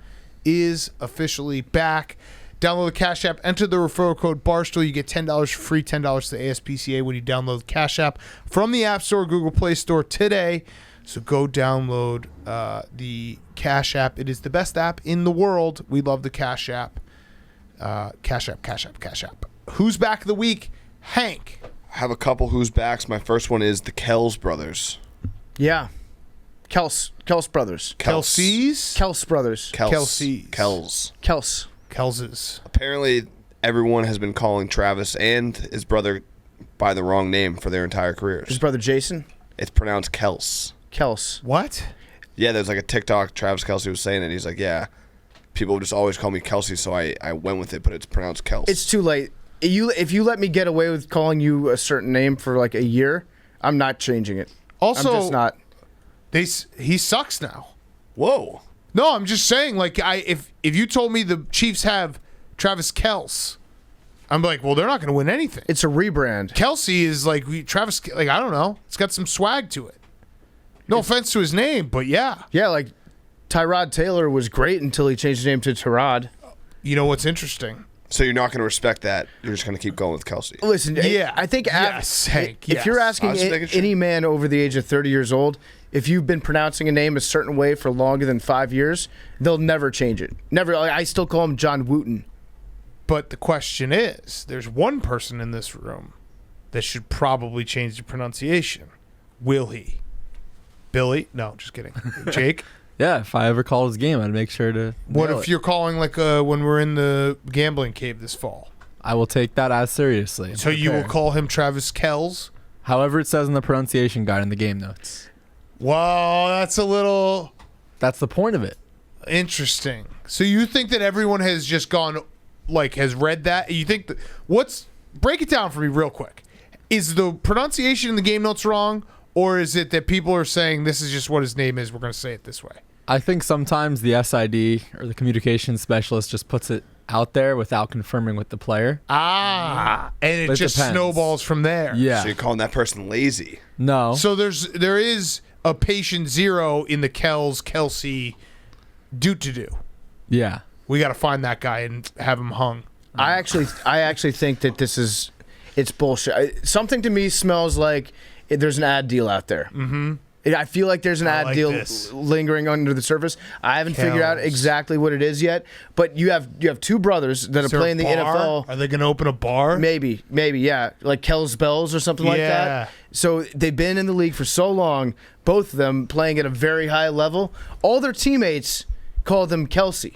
A: is officially back. Download the Cash App, enter the referral code Barstool. You get $10 free, $10 to the ASPCA when you download the Cash App from the App Store, Google Play Store today. So go download the Cash App. It is the best app in the world. We love the Cash App. Cash App, Cash App, Cash App. Who's Back of the Week? Hank.
B: I have a couple who's backs. My first one is the Kells brothers.
C: Yeah. Kels brothers.
A: Kelsey's?
C: Kels brothers.
A: Kelsey's.
B: Kells.
C: Kels.
A: Kels's.
B: Apparently, everyone has been calling Travis and his brother by the wrong name for their entire
C: His
B: careers.
C: brother Jason.
B: It's pronounced Kels.
C: Kels.
A: What?
B: Yeah, there's like a TikTok. Travis Kelce was saying it. He's like, yeah, people just always call me Kelsey, so I went with it, but it's pronounced Kels.
C: It's too late. If you let me get away with calling you a certain name for like a year, I'm not changing it.
A: Also,
C: I'm just not.
A: he sucks now.
B: Whoa.
A: No, I'm just saying, like, if you told me the Chiefs have Travis Kelce, I'm like, well, they're not going to win anything.
C: It's a rebrand.
A: Kelsey is like Travis, like, I don't know. It's got some swag to it. No offense to his name, but yeah.
C: Yeah, like Tyrod Taylor was great until he changed his name to Tyrod.
A: You know what's interesting?
B: So you're not going to respect that. You're just going to keep going with Kelsey.
C: Listen,
A: Yeah.
C: I think
A: Yes, Hank,
C: if you're
A: yes.
B: I
C: asking
B: was making sure.
C: any man over the age of 30 years old, if you've been pronouncing a name a certain way for longer than 5 years, they'll never change it. Never. Like, I still call him John Wooten.
A: But the question is, there's one person in this room that should probably change the pronunciation. Will he? Billy? No, just kidding. Jake?
E: Yeah, if I ever call his game, I'd make sure to.
A: What
E: nail
A: if
E: it.
A: you're calling like when we're in the gambling cave this fall?
E: I will take that as seriously.
A: So you will call him Travis Kells?
E: However it says in the pronunciation guide in the game notes.
A: Well, that's a little
E: That's the point of it.
A: interesting. So you think that everyone has just gone, like, has read that? You think break it down for me real quick. Is the pronunciation in the game notes wrong, or is it that people are saying this is just what his name is, we're going to say it this way?
E: I think sometimes the SID or the communications specialist just puts it out there without confirming with the player.
A: And it
E: It
A: just
E: depends.
A: snowballs from there.
E: Yeah.
B: So you're calling that person lazy.
E: No.
A: So there is a patient zero in the Kelsey do.
E: Yeah.
A: We got to find that guy and have him hung.
C: I actually think that it's bullshit. Something to me smells like there's an ad deal out there. Mm-hmm. I feel like there's an ad
A: like
C: deal
A: this.
C: lingering under the surface. I haven't figured out
A: Kells.
C: exactly what it is yet, but you have two brothers that
A: Is
C: are
A: there
C: playing the
A: a bar?
C: NFL.
A: Are they going to open a bar?
C: Maybe, yeah, like Kells Bells or something like
A: Yeah.
C: that. So they've been in the league for so long, both of them playing at a very high level. All their teammates call them Kelsey.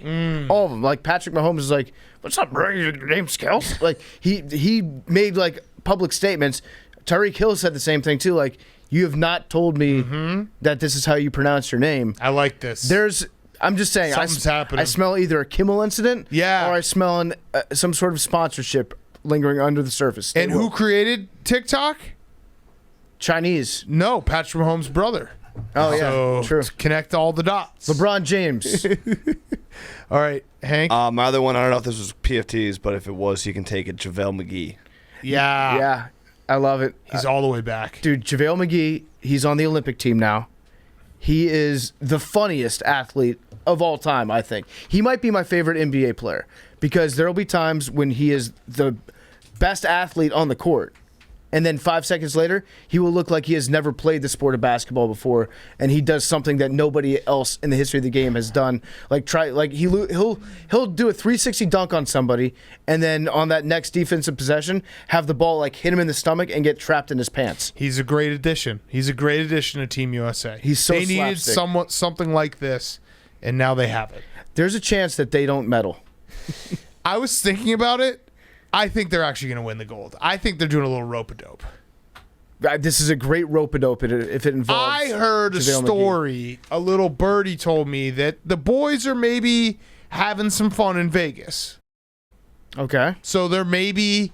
C: All of them. Like Patrick Mahomes is like, "What's up, bro? Your name's Kelsey." Like he made like public statements. Tyreek Hill said the same thing too. Like, you have not told me that this is how you pronounce your name.
A: I like this.
C: I'm just saying,
A: Something's happening.
C: I smell either a Kimmel incident,
A: Yeah.
C: or I smell some sort of sponsorship lingering under the surface.
A: And who created TikTok?
C: Chinese.
A: No, Patrick Mahomes' brother.
C: Oh yeah,
A: So
C: true.
A: to connect all the dots.
C: LeBron James.
A: All right, Hank.
B: My other one, I don't know if this was PFTs, but if it was, he can take it. JaVale McGee.
A: yeah.
C: Yeah, I love it.
A: He's all the way back.
C: Dude, JaVale McGee, he's on the Olympic team now. He is the funniest athlete of all time, I think. He might be my favorite NBA player because there will be times when he is the best athlete on the court. And then 5 seconds later, he will look like he has never played the sport of basketball before, and he does something that nobody else in the history of the game has done. He'll do a 360 dunk on somebody, and then on that next defensive possession, have the ball like hit him in the stomach and get trapped in his pants.
A: He's a great addition. He's a great addition to Team USA.
C: He's so
A: They needed
C: slapstick.
A: something like this, and now they have it.
C: There's a chance that they don't medal.
A: I was thinking about it. I think they're actually going to win the gold. I think they're doing a little rope-a-dope.
C: This is a great rope-a-dope if it involves.
A: I heard a
C: JaVale McGee.
A: story. A little birdie told me that the boys are maybe having some fun in Vegas.
C: Okay.
A: So they're maybe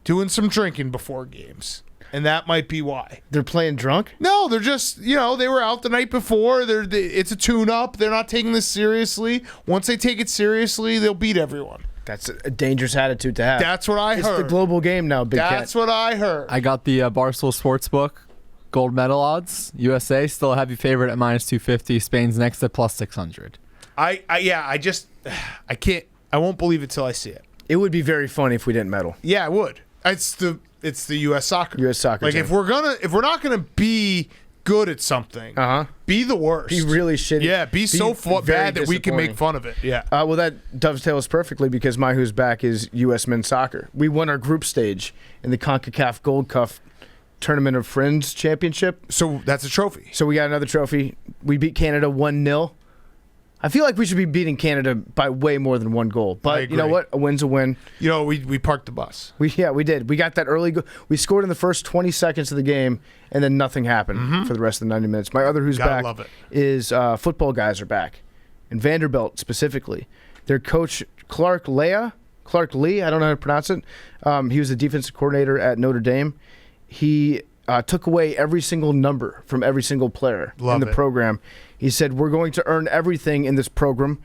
A: doing some drinking before games. And that might be why.
C: They're playing drunk?
A: No, they're just, they were out the night before. It's a tune-up. They're not taking this seriously. Once they take it seriously, they'll beat everyone.
C: That's a dangerous attitude to have.
A: That's what I
C: It's
A: heard.
C: the global game now, Big
A: That's
C: Cat.
A: what I heard.
E: I got the Barstool Sports book. Gold medal odds. USA still a heavy favorite at -250. Spain's next at +600.
A: I can't. I won't believe it till I see it.
C: It would be very funny if we didn't medal.
A: Yeah, I would. It's the U.S. soccer.
C: U.S. soccer
A: Like
C: team.
A: if we're not gonna be good at something, be the worst.
C: Be really shitty.
A: Yeah, be so
C: very
A: bad that we can make
C: disappointing.
A: fun of it. Yeah.
C: Well, that dovetails perfectly because my who's back is U.S. men's soccer. We won our group stage in the CONCACAF Gold Cup Tournament of Friends Championship.
A: So that's a trophy.
C: So we got another trophy. We beat Canada 1-0. I feel like we should be beating Canada by way more than one goal. But you know
A: agree.
C: what? A win's a win.
A: We parked the bus.
C: We did. We got that early goal. We scored in the first 20 seconds of the game, and then nothing happened for the rest of the 90 minutes. My other who's
A: Gotta
C: back
A: love it.
C: is football guys are back. And Vanderbilt specifically. Their coach, Clark Lee, I don't know how to pronounce it. He was the defensive coordinator at Notre Dame. He took away every single number from every single player
A: Love
C: in the
A: it.
C: program. He said, we're going to earn everything in this program.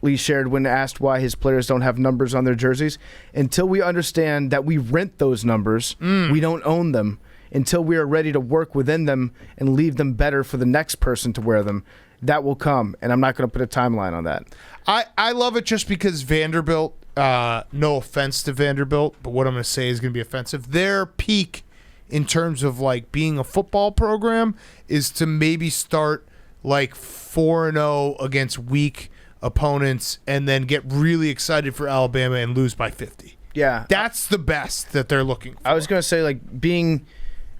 C: Lee shared when asked why his players don't have numbers on their jerseys. Until we understand that we rent those numbers, we don't own them. Until we are ready to work within them and leave them better for the next person to wear them, that will come. And I'm not going to put a timeline on that.
A: I love it just because Vanderbilt, no offense to Vanderbilt, but what I'm going to say is going to be offensive. Their peak in terms of like being a football program is to maybe start like 4-0 against weak opponents and then get really excited for Alabama and lose by 50.
C: Yeah.
A: That's the best that they're looking for.
C: I was going to say, like, being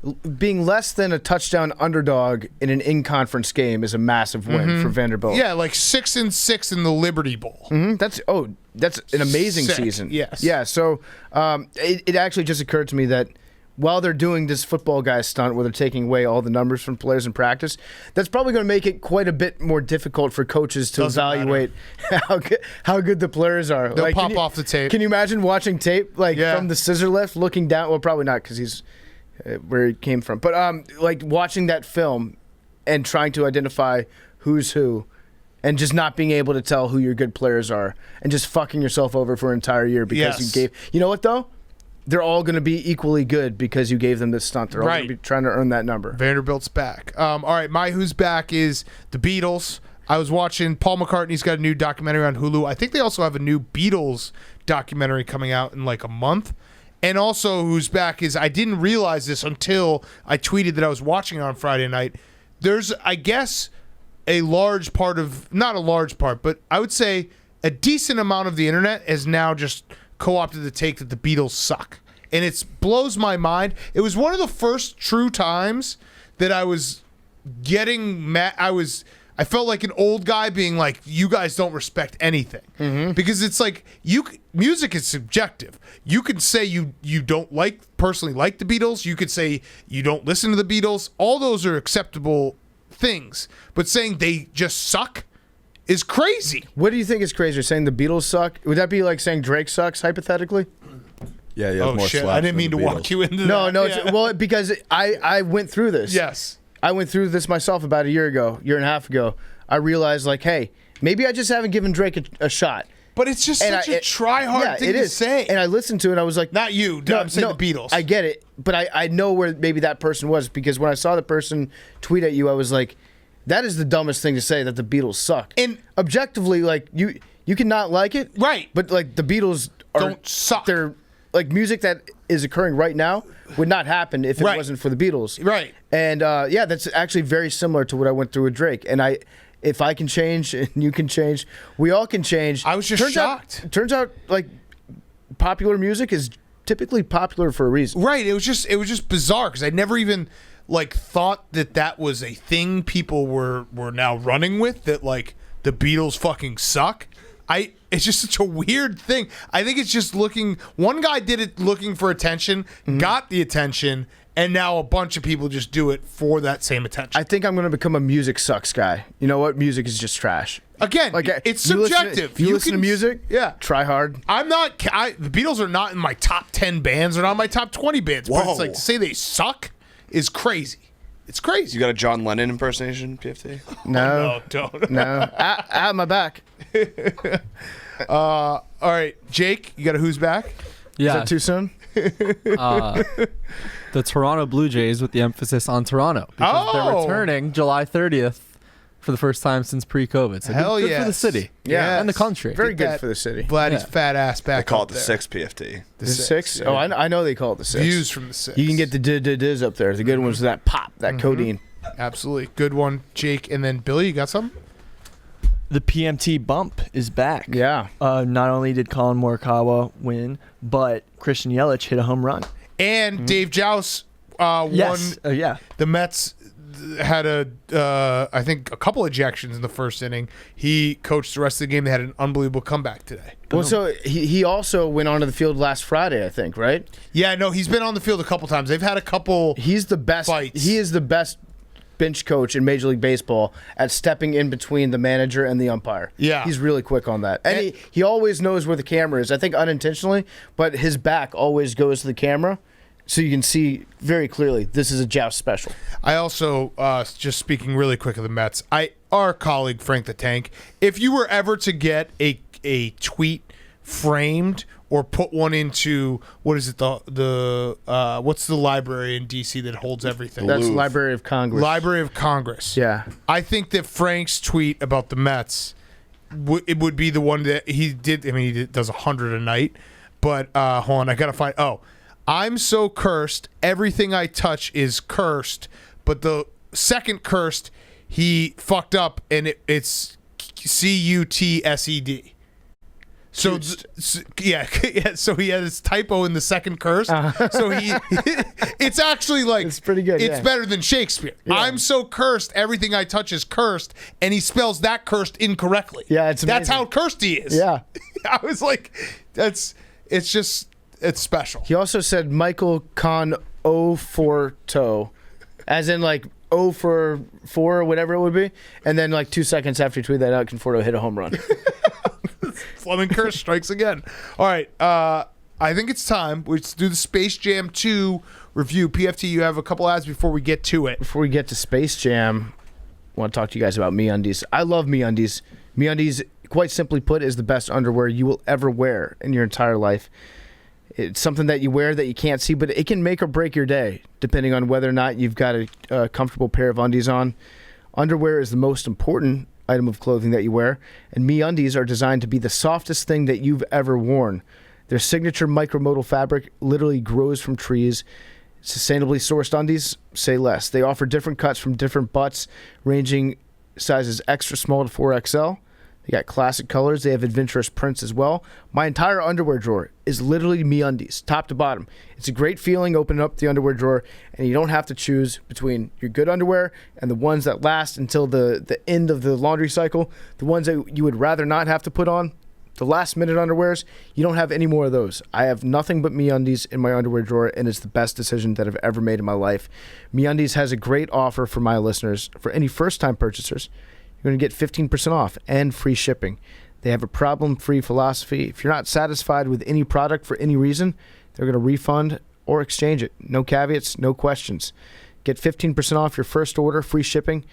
C: less than a touchdown underdog in an in-conference game is a massive win for Vanderbilt.
A: Yeah, like 6-6 in the Liberty Bowl.
C: That's an amazing
A: Sick.
C: season.
A: Yes.
C: Yeah. So it actually just occurred to me that while they're doing this football guy stunt where they're taking away all the numbers from players in practice, that's probably going to make it quite a bit more difficult for coaches to evaluate how good the players are.
A: They'll pop off the tape.
C: Can you imagine watching tape
A: Yeah.
C: from the scissor lift, looking down? Well, probably not because he's where he came from. But like watching that film and trying to identify who's who and just not being able to tell who your good players are and just fucking yourself over for an entire year because you gave. You know what, though? They're all going to be equally good because you gave them this stunt. They're all going to be trying to earn that number.
A: Vanderbilt's back. All right, my who's back is the Beatles. I was watching Paul McCartney's got a new documentary on Hulu. I think they also have a new Beatles documentary coming out in like a month. And also who's back is I didn't realize this until I tweeted that I was watching it on Friday night. There's, I guess, a large part of, not a large part, but I would say a decent amount of the internet has now just co-opted the take that the Beatles suck. And it blows my mind. It was one of the first true times that I was getting mad. I felt like an old guy being like, you guys don't respect anything. Because it's like, music is subjective. You could say you don't personally like the Beatles. You could say you don't listen to the Beatles. All those are acceptable things. But saying they just suck is crazy.
C: What do you think is crazier, saying the Beatles suck? Would that be like saying Drake sucks, hypothetically?
B: Yeah, you have more
A: shit.
B: slaps
A: I didn't
B: than
A: mean to
B: the
A: walk
B: Beatles.
A: you into
C: No,
A: that.
C: no.
A: Yeah.
C: Well, because I went through this.
A: Yes.
C: I went through this myself about a year and a half ago. I realized, like, hey, maybe I just haven't given Drake a shot.
A: But it's just such a try-hard thing to say.
C: And I listened to it, and I was like...
A: Not you. I'm saying the Beatles.
C: I get it, but I know where maybe that person was, because when I saw the person tweet at you, I was like, that is the dumbest thing to say, that the Beatles suck.
A: And
C: objectively, like, you can not like it.
A: Right.
C: But, like, the Beatles
A: don't suck.
C: They're, like, music that is occurring right now would not happen if it wasn't for the Beatles.
A: Right.
C: And, yeah, that's actually very similar to what I went through with Drake. And if I can change and you can change, we all can change.
A: I was just shocked.
C: Turns out, like, popular music is typically popular for a reason.
A: Right. It was just bizarre because I never even like thought that was a thing people were now running with, that like the Beatles fucking suck. It's just such a weird thing. I think it's just one guy did it looking for attention, got the attention, and now a bunch of people just do it for that same attention.
C: I think I'm going to become a music sucks guy. You know what? Music is just trash.
A: Again,
C: Like,
A: it's
C: you
A: subjective.
C: You listen to music?
A: Yeah.
C: Try hard.
A: I'm not. The Beatles are not in my top 10 bands. They're not in my top 20 bands. But
B: Whoa.
A: it's like to say they suck is crazy. It's crazy.
B: You got a John Lennon impersonation, PFT?
C: No.
A: Don't.
C: No. Out my back.
A: All right, Jake, you got a who's back?
E: Yeah.
C: Is that too soon?
E: The Toronto Blue Jays, with the emphasis on Toronto, because they're returning July 30th for the first time since pre-COVID. So
A: Hell
E: good
A: yes.
E: for the city,
C: Yeah.
E: and the country.
C: Very
A: Get
C: good
A: that
C: for the city.
A: Vladdy's
E: Yeah.
A: fat ass back.
B: I call it
A: up
B: the
A: there.
B: 6 PFT.
C: The six? Oh, I know they call it the six.
A: Views from the 6.
C: You can get the diz up there. The good ones, that pop, that codeine.
A: Absolutely good one, Jake, and then Billy. You got something?
F: The PMT bump is back.
C: Yeah.
F: Not only did Collin Morikawa win, but Christian Yelich hit a home run.
A: And Dave Joust
F: Yes.
A: won.
F: Yeah.
A: The Mets had I think a couple ejections in the first inning. He coached the rest of the game. They had an unbelievable comeback today.
C: Well, so he also went onto the field last Friday, I think, right?
A: Yeah, no, he's been on the field a couple times. They've had a couple.
C: He's the best.
A: Fights.
C: He is the best bench coach in Major League Baseball at stepping in between the manager and the umpire.
A: Yeah.
C: He's really quick on that. And he always knows where the camera is, I think unintentionally, but his back always goes to the camera, so you can see very clearly this is a Joust special.
A: I also, just speaking really quick of the Mets, our colleague Frank the Tank, if you were ever to get a tweet framed or put one into, what is it, the what's the library in D.C. that holds everything?
C: That's
B: Louvre.
C: Library of Congress.
A: Library of Congress.
C: Yeah.
A: I think that Frank's tweet about the Mets, it would be the one that he did. I mean, he does 100 a night, but hold on, I gotta find. I'm so cursed, everything I touch is cursed. But the second cursed, he fucked up, and it's CUTSED. So yeah, so he had his typo in the second curse. So it's actually like
C: it's pretty good.
A: It's better than Shakespeare. Yeah. I'm so cursed, everything I touch is cursed, and he spells that cursed incorrectly.
C: Yeah, it's amazing.
A: That's how cursed he is.
C: Yeah,
A: I was like, it's special.
C: He also said Michael Con O for toe, as in like O for 4 or whatever it would be, and then like 2 seconds after he tweeted that out, Conforto hit a home run.
A: Fleming curse strikes again. All right, I think it's time. Let's do the Space Jam 2 review. PFT, you have a couple ads before we get to it.
C: Before we get to Space Jam, I want to talk to you guys about MeUndies. I love MeUndies. MeUndies, quite simply put, is the best underwear you will ever wear in your entire life. It's something that you wear that you can't see, but it can make or break your day, depending on whether or not you've got a comfortable pair of undies on. Underwear is the most important item of clothing that you wear, and MeUndies are designed to be the softest thing that you've ever worn. Their signature micromodal fabric literally grows from trees. Sustainably sourced undies, say less. They offer different cuts from different butts, ranging sizes extra small to 4XL. They got classic colors. They have adventurous prints as well. My entire underwear drawer is literally MeUndies, top to bottom. It's a great feeling opening up the underwear drawer, and you don't have to choose between your good underwear and the ones that last until the end of the laundry cycle. The ones that you would rather not have to put on, the last-minute underwears, you don't have any more of those. I have nothing but MeUndies in my underwear drawer, and it's the best decision that I've ever made in my life. MeUndies has a great offer for my listeners. For any first-time purchasers, you're going to get 15% off and free shipping. They have a problem-free philosophy. If you're not satisfied with any product for any reason, they're going to refund or exchange it. No caveats, no questions. Get 15% off your first order, free shipping,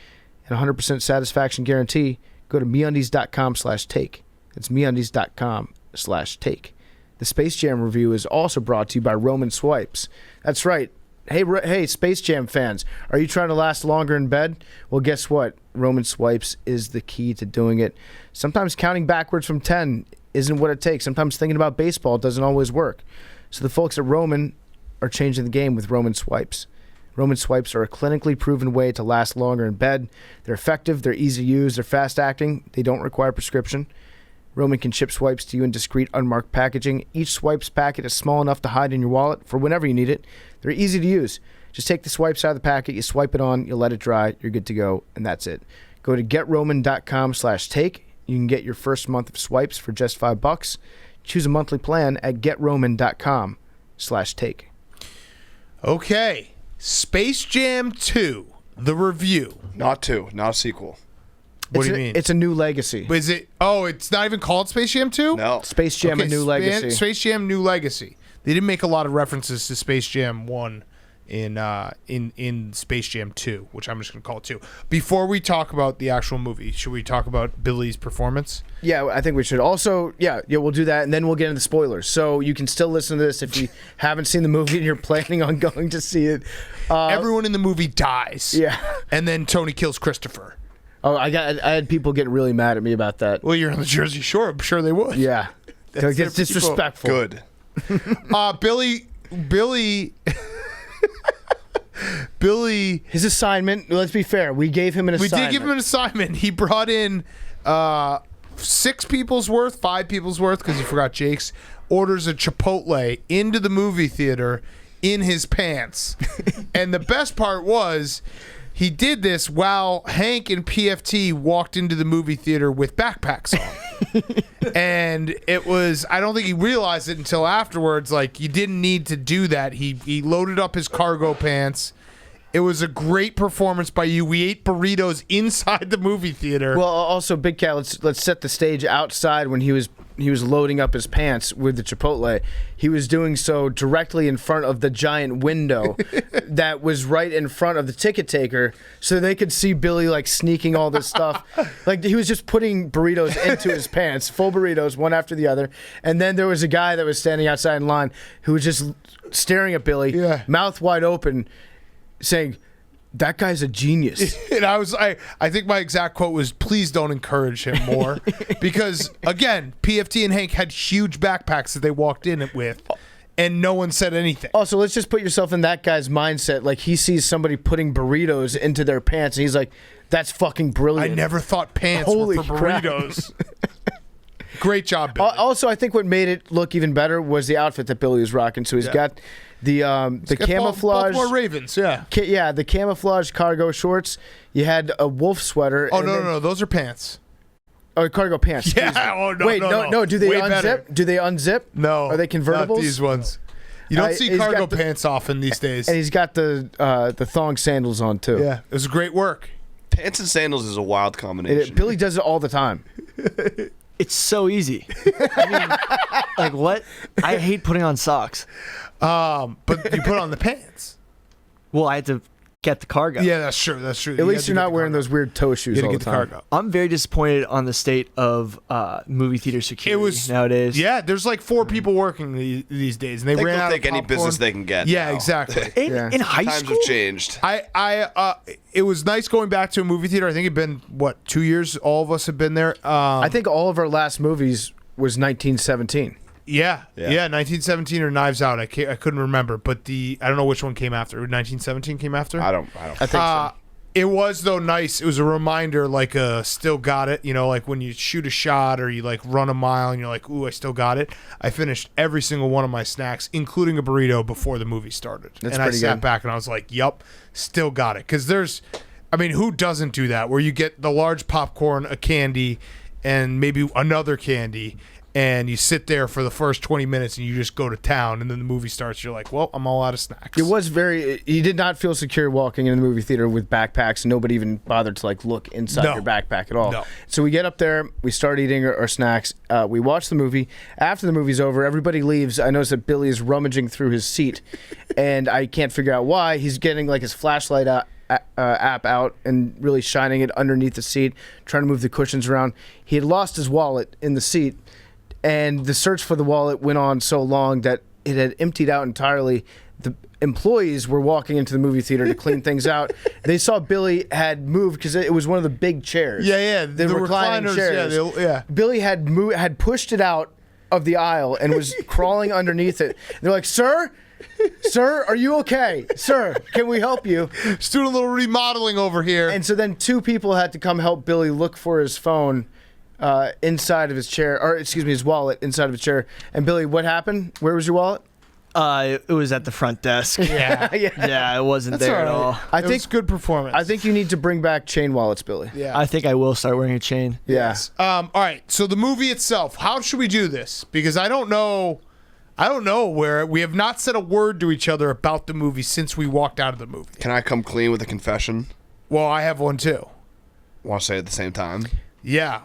C: and 100% satisfaction guarantee. Go to MeUndies.com/take. It's MeUndies.com/take. The Space Jam review is also brought to you by Roman Swipes. That's right. Hey, Space Jam fans, are you trying to last longer in bed? Well, guess what? Roman Swipes is the key to doing it. Sometimes counting backwards from 10 isn't what it takes. Sometimes thinking about baseball doesn't always work. So the folks at Roman are changing the game with Roman Swipes. Roman Swipes are a clinically proven way to last longer in bed. They're effective, they're easy to use, they're fast-acting, they don't require prescription. Roman can ship swipes to you in discreet, unmarked packaging. Each swipes packet is small enough to hide in your wallet for whenever you need it. They're easy to use. Just take the swipes out of the packet, you swipe it on, you let it dry, you're good to go, and that's it. Go to GetRoman.com/take. You can get your first month of swipes for just $5. Choose a monthly plan at GetRoman.com/take.
A: Okay, Space Jam 2, the review.
B: Not 2, not a sequel.
A: What do you mean?
C: It's a new legacy.
A: Is it? Oh, it's not even called Space Jam 2?
B: No.
C: Space Jam, a new legacy.
A: Space Jam, new legacy. They didn't make a lot of references to Space Jam 1 in Space Jam 2, which I'm just going to call it 2. Before we talk about the actual movie, should we talk about Billy's performance?
C: Yeah, I think we should. Also, yeah, we'll do that, and then we'll get into spoilers. So you can still listen to this if you haven't seen the movie and you're planning on going to see it.
A: Everyone in the movie dies.
C: Yeah.
A: And then Tony kills Christopher.
C: Oh, I had people getting really mad at me about that.
A: Well, you're on the Jersey Shore. I'm sure they would.
C: Yeah. It's disrespectful.
B: Good.
A: Billy.
C: His assignment, let's be fair, we gave him an assignment.
A: We did give him an assignment. He brought in 6 people's worth, 5 people's worth, because he forgot Jake's, orders a Chipotle into the movie theater in his pants. And the best part was, he did this while Hank and PFT walked into the movie theater with backpacks on. And it was, I don't think he realized it until afterwards, like, you didn't need to do that. He loaded up his cargo pants. It was a great performance by you. We ate burritos inside the movie theater.
C: Well, also, Big Cat, let's set the stage outside when he was loading up his pants with the Chipotle. He was doing so directly in front of the giant window that was right in front of the ticket taker, so they could see Billy like sneaking all this stuff. Like, he was just putting burritos into his pants, full burritos, one after the other. And then there was a guy that was standing outside in line who was just staring at Billy, mouth wide open, saying, "That guy's a genius."
A: And I think my exact quote was, "Please don't encourage him more." Because, again, PFT and Hank had huge backpacks that they walked in with. and no one said anything.
C: Also, let's just put yourself in that guy's mindset. Like, he sees somebody putting burritos into their pants, and he's like, that's fucking brilliant.
A: I never thought pants
C: Holy
A: were for
C: crap.
A: burritos. Great job, Billy.
C: Also, I think what made it look even better was the outfit that Billy was rocking. So he's got the camouflage.
A: Baltimore Ravens, yeah.
C: The camouflage cargo shorts. You had a wolf sweater.
A: Oh,
C: and then-
A: no, those are pants.
C: Oh, cargo pants.
A: Yeah,
C: excuse me.
A: oh, no,
C: Wait,
A: no.
C: Do they
A: Way
C: unzip?
A: better.
C: Do they unzip?
A: No.
C: Are they convertibles?
A: Not these ones. You don't see
C: he's
A: cargo
C: got the-
A: pants often these days.
C: And he's got the thong sandals on too.
A: Yeah, it was great work.
B: Pants and sandals is a wild combination.
C: Billy does it all the time.
F: It's so easy. I mean, like what? I hate putting on socks.
A: But you put on the pants.
F: Well, I had to get the cargo.
A: Yeah, that's true. That's true.
C: At least you're not wearing those weird toe shoes
A: You
C: all
A: gotta
C: the
A: get the
C: time.
A: cargo.
F: I'm very disappointed on the state of movie theater security nowadays.
A: Yeah, there's like 4 people working these days, and they
B: They
A: ran
B: will
A: out
B: take
A: of
B: any
A: popcorn.
B: business they can get.
A: Yeah,
B: now.
A: exactly.
F: In high
B: Times
F: school,
B: have changed.
A: It was nice going back to a movie theater. I think it'd been 2 years. All of us have been there.
C: I think all of our last movies was 1917.
A: Yeah,
B: Yeah.
A: 1917 or Knives Out. I couldn't remember, but I don't know which one came after. 1917 came after.
B: I don't.
C: I think so.
A: It was though nice. It was a reminder, like still got it. You know, like when you shoot a shot or you like run a mile and you're like, ooh, I still got it. I finished every single one of my snacks, including a burrito, before the movie started.
C: That's
A: and I
C: pretty
A: sat
C: good.
A: back and I was like, yup, still got it. Because who doesn't do that? Where you get the large popcorn, a candy, and maybe another candy. And you sit there for the first 20 minutes and you just go to town, and then the movie starts. You're like, well, I'm all out of snacks.
C: It was you did not feel secure walking into the movie theater with backpacks. Nobody even bothered to like look inside
A: No.
C: your backpack at all.
A: No.
C: So we get up there, we start eating our snacks. We watch the movie. After the movie's over, everybody leaves. I notice that Billy is rummaging through his seat, and I can't figure out why. He's getting like his flashlight app out and really shining it underneath the seat, trying to move the cushions around. He had lost his wallet in the seat. And the search for the wallet went on so long that it had emptied out entirely. The employees were walking into the movie theater to clean things out. They saw Billy had moved because it was one of the big chairs.
A: Yeah,
C: the reclining
A: recliners,
C: chairs.
A: yeah.
C: Billy had pushed it out of the aisle and was crawling underneath it. They're like, "Sir, are you okay? Sir, can we help you?"
A: Just doing a little remodeling over here.
C: And so then 2 people had to come help Billy look for his phone. Inside of his chair, or excuse me, his wallet inside of his chair. And Billy, what happened? Where was your wallet?
F: it was at the front desk.
A: yeah.
F: Yeah, it wasn't
A: That's
F: there at
A: all
F: all.
A: right.
C: I
A: It
C: think
A: was good performance.
C: I think you need to bring back chain wallets, Billy.
A: Yeah.
F: I think I will start wearing a chain.
C: Yeah.
A: All right. So the movie itself, how should we do this? Because I don't know where we have not said a word to each other about the movie since we walked out of the movie.
B: Can I come clean with a confession?
A: Well, I have one too.
B: Want to say it at the same time?
A: Yeah.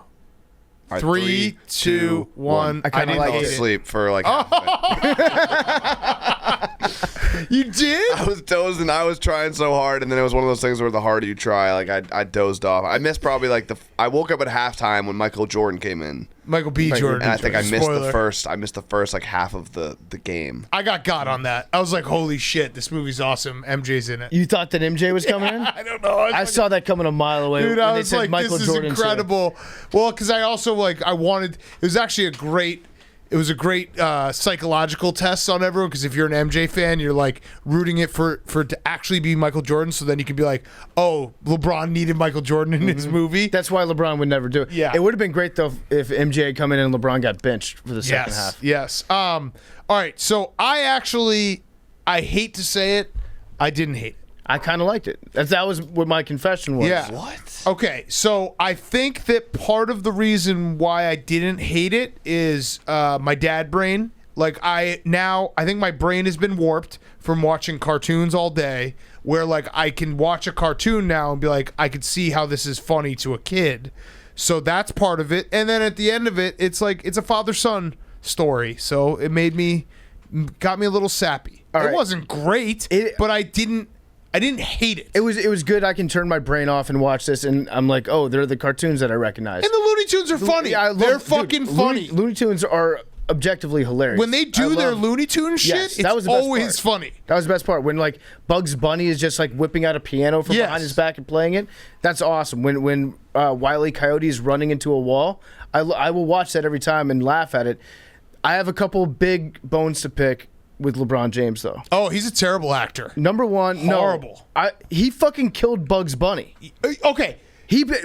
B: All right,
A: 3, 2, 1.
C: I kinda
A: didn't
C: like
B: fell
A: hate
C: it.
B: asleep for like half of it.
A: You did?
B: I was dozing. I was trying so hard, and then it was one of those things where the harder you try, like I dozed off. I missed probably I woke up at halftime when Michael Jordan came in,
A: Michael B. Jordan.
B: and I think I missed
A: Spoiler.
B: the first. I missed the first like half of the game.
A: I got on that. I was like, holy shit, this movie's awesome. MJ's in it.
C: You thought that MJ was coming in?
A: I don't know.
C: I saw that coming a mile away.
A: Dude,
C: when
A: I
C: they
A: was
C: said
A: like,
C: Michael
A: this is
C: Jordan's
A: incredible. Well, because I also I wanted. It was actually a great psychological test on everyone. Because if you're an MJ fan, you're like rooting it for it to actually be Michael Jordan. So then you can be like, oh, LeBron needed Michael Jordan in his movie.
C: That's why LeBron would never do it.
A: Yeah.
C: It would have been great though if MJ had come in and LeBron got benched for the second half.
A: Yes. All right. So I hate to say it, I didn't hate it.
C: I kind of liked it. That was what my confession was.
A: Yeah.
B: What?
A: Okay, so I think that part of the reason why I didn't hate it is my dad brain. Like I think my brain has been warped from watching cartoons all day, where like I can watch a cartoon now and be like, I could see how this is funny to a kid. So that's part of it. And then at the end of it, it's like it's a father-son story. So it got me a little sappy.
C: All
A: It
C: right.
A: wasn't great, but I didn't hate it.
C: It was good. I can turn my brain off and watch this, and I'm like, oh, they're the cartoons that I recognize.
A: And the Looney Tunes are funny.
C: Yeah,
A: They're fucking funny.
C: Looney Tunes are objectively hilarious.
A: When they do
C: I
A: their
C: love-
A: Looney Tunes shit,
C: Yes,
A: it's
C: that was the best
A: always
C: part.
A: funny.
C: That was the best part. When like Bugs Bunny is just like whipping out a piano from
A: Yes.
C: behind his back and playing it. That's awesome. When Wile E. Coyote is running into a wall, I will watch that every time and laugh at it. I have a couple big bones to pick with LeBron James, though.
A: Oh, he's a terrible actor.
C: Number one,
A: Horrible.
C: no. He fucking killed Bugs Bunny.
A: Okay.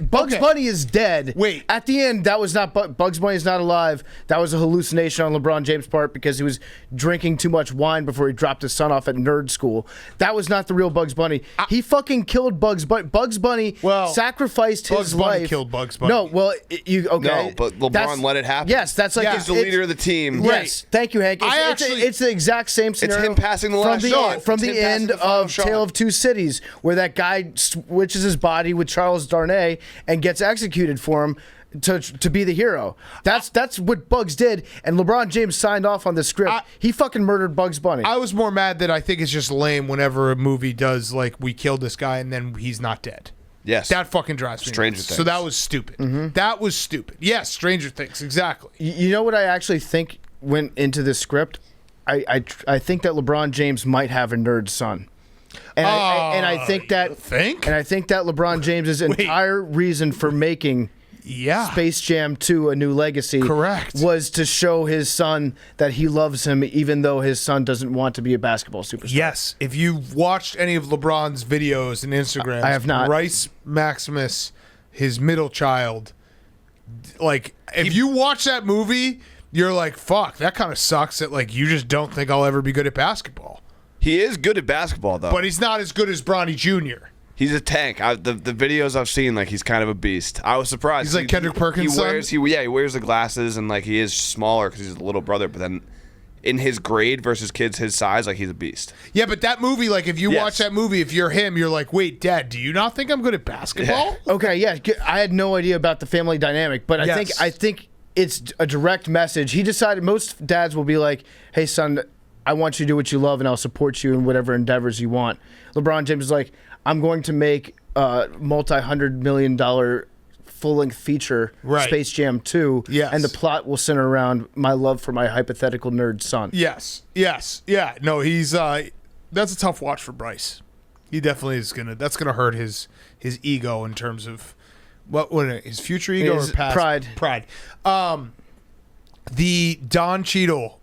C: Bugs
A: Okay.
C: Bunny is dead.
A: Wait.
C: At the end, that was not Bugs Bunny is not alive. That was a hallucination on LeBron James' part because he was drinking too much wine before he dropped his son off at nerd school. That was not the real Bugs Bunny. He fucking killed Bugs Bunny. Bugs Bunny sacrificed
A: Bugs
C: his
A: Bunny
C: life.
A: killed Bugs Bunny.
C: No, well, okay.
B: No, but LeBron let it happen.
C: Yes, that's like
B: He's the leader of the team.
C: Yes, thank you, Hank. It's the exact same scenario.
B: him passing the last shot.
C: From
B: It's
C: the
B: him passing
C: end
B: the final
C: of
B: shot.
C: Tale of Two Cities, where that guy switches his body with Charles Darnay and gets executed for him to be the hero. That's what Bugs did, and LeBron James signed off on the script. He fucking murdered Bugs Bunny.
A: I was more mad that I think it's just lame whenever a movie does like we killed this guy and then he's not dead.
B: Yes.
A: That fucking drives me
B: Stranger
A: nuts.
B: Things.
A: So that was stupid. That was stupid. Yes, Stranger Things, exactly.
C: You know what I actually think went into this script? I think that LeBron James might have a nerd son. And I think that LeBron James's entire reason for making Space Jam 2 a new legacy was to show his son that he loves him even though his son doesn't want to be a basketball superstar.
A: Yes, if you've watched any of LeBron's videos and Instagrams,
C: I have not.
A: Bryce Maximus, his middle child, like if you watch that movie, you're like, fuck, that kind of sucks that like you just don't think I'll ever be good at basketball.
B: He is good at basketball, though.
A: But he's not as good as Bronny Jr.
B: He's a tank. The videos I've seen, like he's kind of a beast. I was surprised.
A: He's like Kendrick Perkins'
B: he wears the glasses and like he is smaller because he's a little brother. But then in his grade versus kids his size, like he's a beast.
A: Yeah, but that movie, like if you watch that movie, if you're him, you're like, wait, Dad, do you not think I'm good at basketball?
B: Yeah.
C: Okay, yeah, I had no idea about the family dynamic, but I think it's a direct message. He decided most dads will be like, "Hey, son, I want you to do what you love, and I'll support you in whatever endeavors you want." LeBron James is like, "I'm going to make a multi-$100 million full-length feature, Space Jam 2, and the plot will center around my love for my hypothetical nerd son."
A: Yes. Yeah. No, he's that's a tough watch for Bryce. He definitely is that's gonna hurt his ego in terms of what his future ego or past pride. The Don Cheadle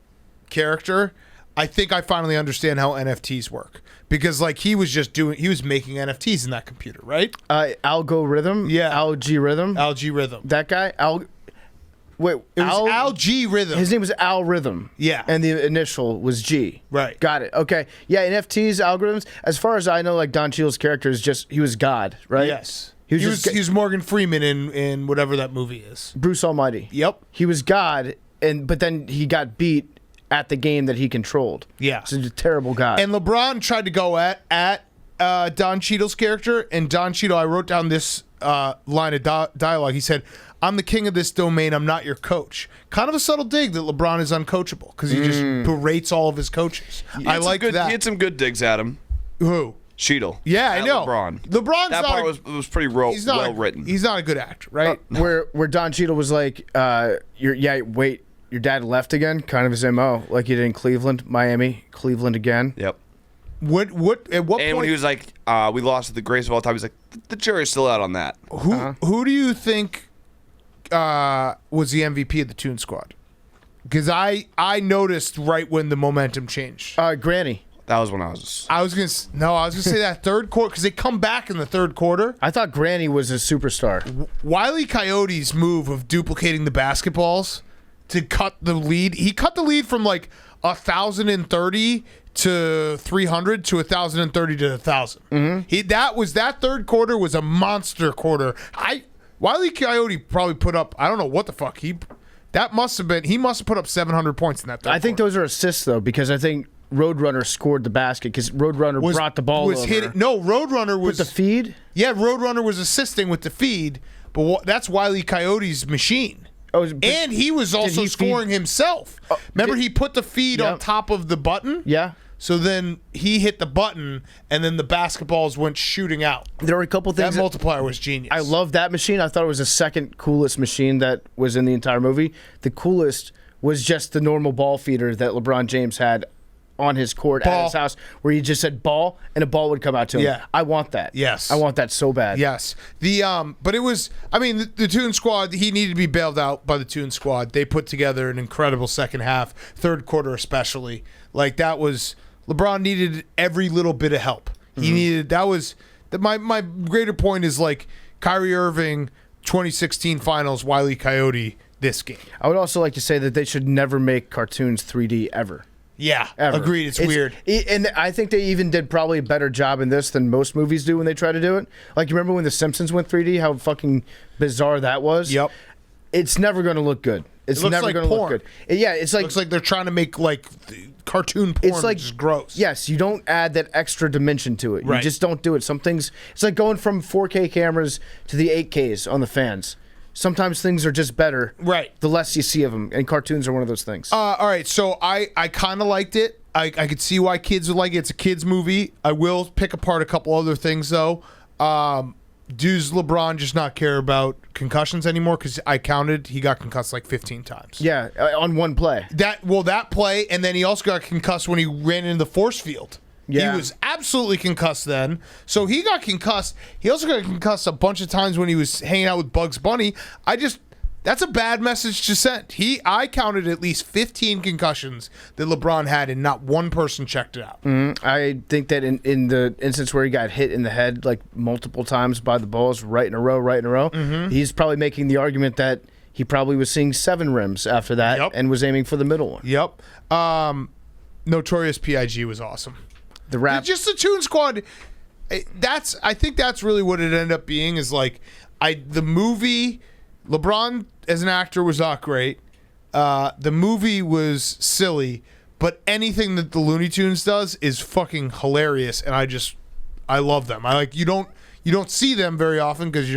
A: character, I think I finally understand how NFTs work. Because like he was making NFTs in that computer, right?
C: Algorithm?
A: Yeah.
C: Algorithm?
A: Algorithm.
C: That guy?
A: It was Algorithm.
C: His name was Algorithm.
A: Yeah.
C: And the initial was G.
A: Right.
C: Got it. Okay. Yeah, NFTs, algorithms. As far as I know, like Don Cheadle's character is he was God, right?
A: Yes. He was Morgan Freeman in whatever that movie is.
C: Bruce Almighty.
A: Yep.
C: He was God, but then he got beat at the game that he controlled.
A: Yeah.
C: So he's a terrible guy.
A: And LeBron tried to go at Don Cheadle's character, and Don Cheadle, I wrote down this line of dialogue. He said, "I'm the king of this domain. I'm not your coach." Kind of a subtle dig that LeBron is uncoachable because he just berates all of his coaches. I like that.
B: He had some good digs at him.
A: Who?
B: Cheadle.
A: Yeah, I know.
B: LeBron's that part was pretty well written.
A: He's not a good actor, right?
C: Where Don Cheadle was like, your dad left again, kind of his MO, like he did in Cleveland, Miami, Cleveland again.
B: Yep.
A: What at what
B: and
A: point?
B: when he was like, we lost at the greatest of all time, he's like, the jury's still out on that.
A: Who do you think was the MVP of the Toon Squad? Because I noticed right when the momentum changed.
C: Granny.
B: That was when I was
A: gonna say that third quarter because they come back in the third quarter.
C: I thought Granny was a superstar.
A: Wile E. Coyote's move of duplicating the basketballs to cut the lead. He cut the lead from like 1,030 to 300 to 1,030 to 1,000. That third quarter was a monster quarter. Wile E. Coyote probably put up, I don't know what the fuck he must have put up 700 points in that third
C: I think
A: quarter.
C: those are assists though, because I think Roadrunner scored the basket because Roadrunner brought the ball over.
A: Roadrunner was
C: with the feed.
A: Yeah, Roadrunner was assisting with the feed, but that's Wile E. Coyote's machine. And he was also scoring himself. Remember, he put the feed on top of the button?
C: Yeah.
A: So then he hit the button, and then the basketballs went shooting out.
C: There were a couple things.
A: That multiplier was genius.
C: I love that machine. I thought it was the second coolest machine that was in the entire movie. The coolest was just the normal ball feeder that LeBron James had on his court
A: Ball.
C: at his house where he just said ball and a ball would come out to him.
A: Yeah.
C: I want that.
A: Yes.
C: I want that so bad.
A: Yes. But it was, I mean, the Toon Squad, he needed to be bailed out by the Toon Squad. They put together an incredible second half, third quarter especially. Like, that was, LeBron needed every little bit of help. He needed, my greater point is like Kyrie Irving, 2016 finals, Wile E. Coyote, this game.
C: I would also like to say that they should never make cartoons 3D ever.
A: Yeah,
C: Ever.
A: agreed. It's weird.
C: And I think they even did probably a better job in this than most movies do when they try to do it. Like, you remember when The Simpsons went 3D, how fucking bizarre that was?
A: Yep.
C: It's never going to look good. It's
A: looks
C: never
A: like
C: going to look
A: porn.
C: good. Yeah, it's like
A: Looks like they're trying to make like cartoon porn,
C: it's like
A: which is gross.
C: Yes, you don't add that extra dimension to it. You
A: Right.
C: just don't do it. Some things, it's like going from 4K cameras to the 8Ks on the fans. Sometimes things are just better.
A: Right.
C: The less you see of them, and cartoons are one of those things.
A: All right, so I kind of liked it. I could see why kids would like it. It's a kids movie. I will pick apart a couple other things though. Does LeBron just not care about concussions anymore? Because I counted, he got concussed like 15 times.
C: Yeah, on one play.
A: That play, and then he also got concussed when he ran into the force field.
C: Yeah.
A: He was absolutely concussed then. So he got concussed. He also got concussed a bunch of times when he was hanging out with Bugs Bunny. That's a bad message to send. I counted at least 15 concussions that LeBron had, and not one person checked it out.
C: I think that in the instance where he got hit in the head like multiple times by the balls right in a row, he's probably making the argument that he probably was seeing 7 rims after that
A: Yep.
C: and was aiming for the middle one.
A: Yep. Notorious P.I.G. was awesome.
C: The rap.
A: Just the Toon Squad. I think that's really what it ended up being. Is like the movie. LeBron as an actor was not great. The movie was silly, but anything that the Looney Tunes does is fucking hilarious, and I love them. You don't see them very often because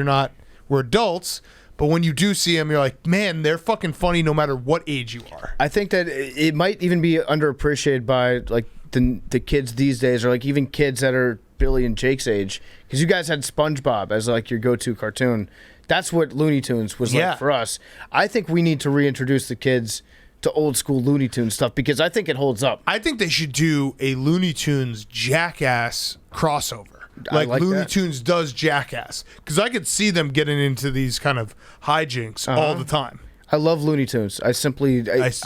A: we're adults, but when you do see them, you're like, man, they're fucking funny no matter what age you are.
C: I think that it might even be underappreciated by like the kids these days, or like even kids that are Billy and Jake's age, because you guys had SpongeBob as like your go-to cartoon. That's what Looney Tunes was like for us. I think we need to reintroduce the kids to old school Looney Tunes stuff because I think it holds up.
A: I think they should do a Looney Tunes Jackass crossover. Like Looney
C: that.
A: Tunes does Jackass. Because I could see them getting into these kind of hijinks all the time.
C: I love Looney Tunes. I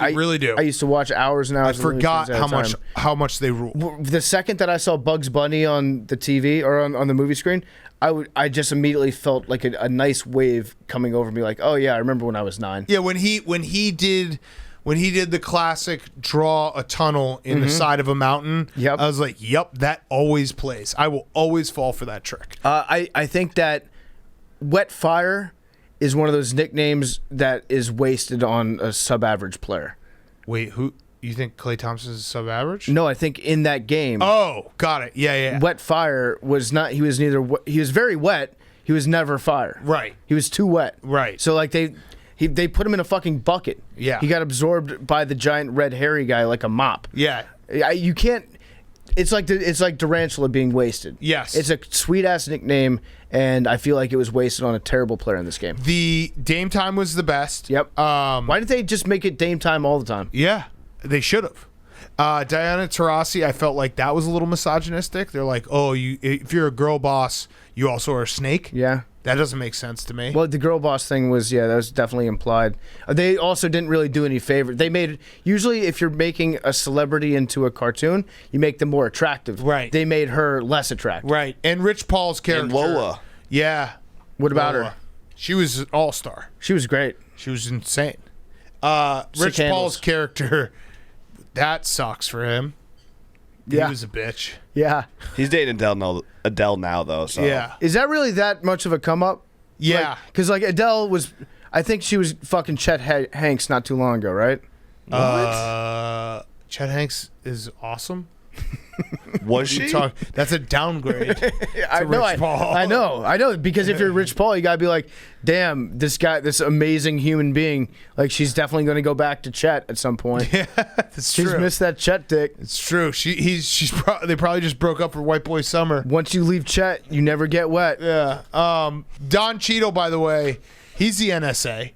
A: really do.
C: I used to watch hours and
A: I
C: hours. of Looney
A: forgot
C: Tunes at a time.
A: how much they rule.
C: The second that I saw Bugs Bunny on the TV or on the movie screen, I just immediately felt like a nice wave coming over me. Like, oh yeah, I remember when I was 9.
A: Yeah, when he did the classic draw a tunnel in the side of a mountain,
C: Yep.
A: I was like, yep, that always plays. I will always fall for that trick.
C: I think that Wet Fire is one of those nicknames that is wasted on a sub-average player.
A: Wait, who you think Klay Thompson is sub-average?
C: No, I think in that game,
A: Oh, got it. Yeah.
C: Wet Fire was not. He was he was very wet. He was never fire.
A: Right.
C: He was too wet.
A: Right.
C: So like they put him in a fucking bucket.
A: Yeah.
C: He got absorbed by the giant red hairy guy like a mop.
A: Yeah.
C: You can't. It's like Durantula being wasted.
A: Yes.
C: It's a sweet ass nickname, and I feel like it was wasted on a terrible player in this game.
A: The Dame Time was the best.
C: Yep. Why didn't they just make it Dame Time all the time?
A: Yeah, they should have. Diana Taurasi, I felt like that was a little misogynistic. They're like, oh, if you're a girl boss, you also are a snake.
C: Yeah.
A: That doesn't make sense to me.
C: Well, the girl boss thing was, that was definitely implied. They also didn't really do any favor. They made, usually if you're making a celebrity into a cartoon, you make them more attractive.
A: Right.
C: They made her less attractive.
A: Right. And Rich Paul's character.
B: And Lola.
A: Yeah.
C: What about
A: Lola.
C: her?
A: She was an all-star.
C: She was great.
A: She was insane. Rich
C: handles.
A: Paul's character, that sucks for him.
C: Yeah.
A: He was a bitch.
C: Yeah.
B: He's dating Adele now, though. So.
A: Yeah.
C: Is that really that much of a come up?
A: Yeah.
C: Because Adele was, I think she was fucking Chet Hanks not too long ago, right?
A: Chet Hanks is awesome.
B: Was she?
A: That's a downgrade.
C: I know,
A: Rich Paul.
C: I know. Because if you're Rich Paul, you gotta be like, damn, this guy, this amazing human being, like she's definitely gonna go back to Chet at some point.
A: Yeah, that's
C: She's
A: true.
C: missed that Chet dick.
A: It's true. They probably just broke up for White Boy Summer.
C: Once you leave Chet, you never get wet.
A: Yeah. Don Cheadle, by the way, he's the NSA.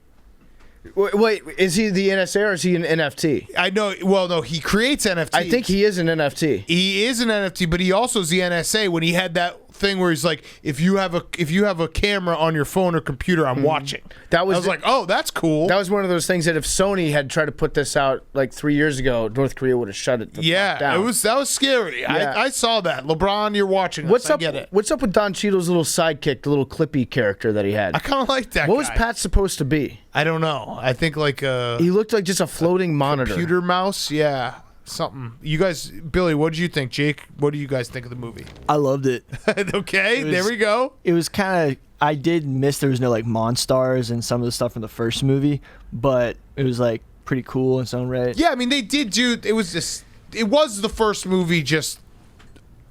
C: Wait, is he the NSA or is he an NFT?
A: I know. Well, no, he creates NFTs.
C: I think he is an NFT.
A: He is an NFT, but he also is the NSA when he had that thing where he's like, if you have a camera on your phone or computer, I'm watching. I was like, oh, that's cool.
C: That was one of those things that if Sony had tried to put this out like 3 years ago, North Korea would have shut it.
A: Yeah,
C: down.
A: that was scary.
C: Yeah.
A: I saw that. LeBron, you're watching.
C: What's
A: us.
C: up?
A: I get it.
C: What's up with Don Cheadle's little sidekick, the little Clippy character that he had?
A: I kind of like that.
C: What was
A: guy.
C: Pat supposed to be?
A: I don't know. I think like a
C: He looked like just a floating monitor.
A: computer mouse. Yeah, something. You guys, Billy, what did you think? Jake, what do you guys think of the movie?
F: I loved it.
A: Okay, there we go.
F: It was kind of. I did miss there was no like Monstars and some of the stuff from the first movie, but it was like pretty cool in its own right.
A: Yeah, I mean they did do. It was the first movie. Just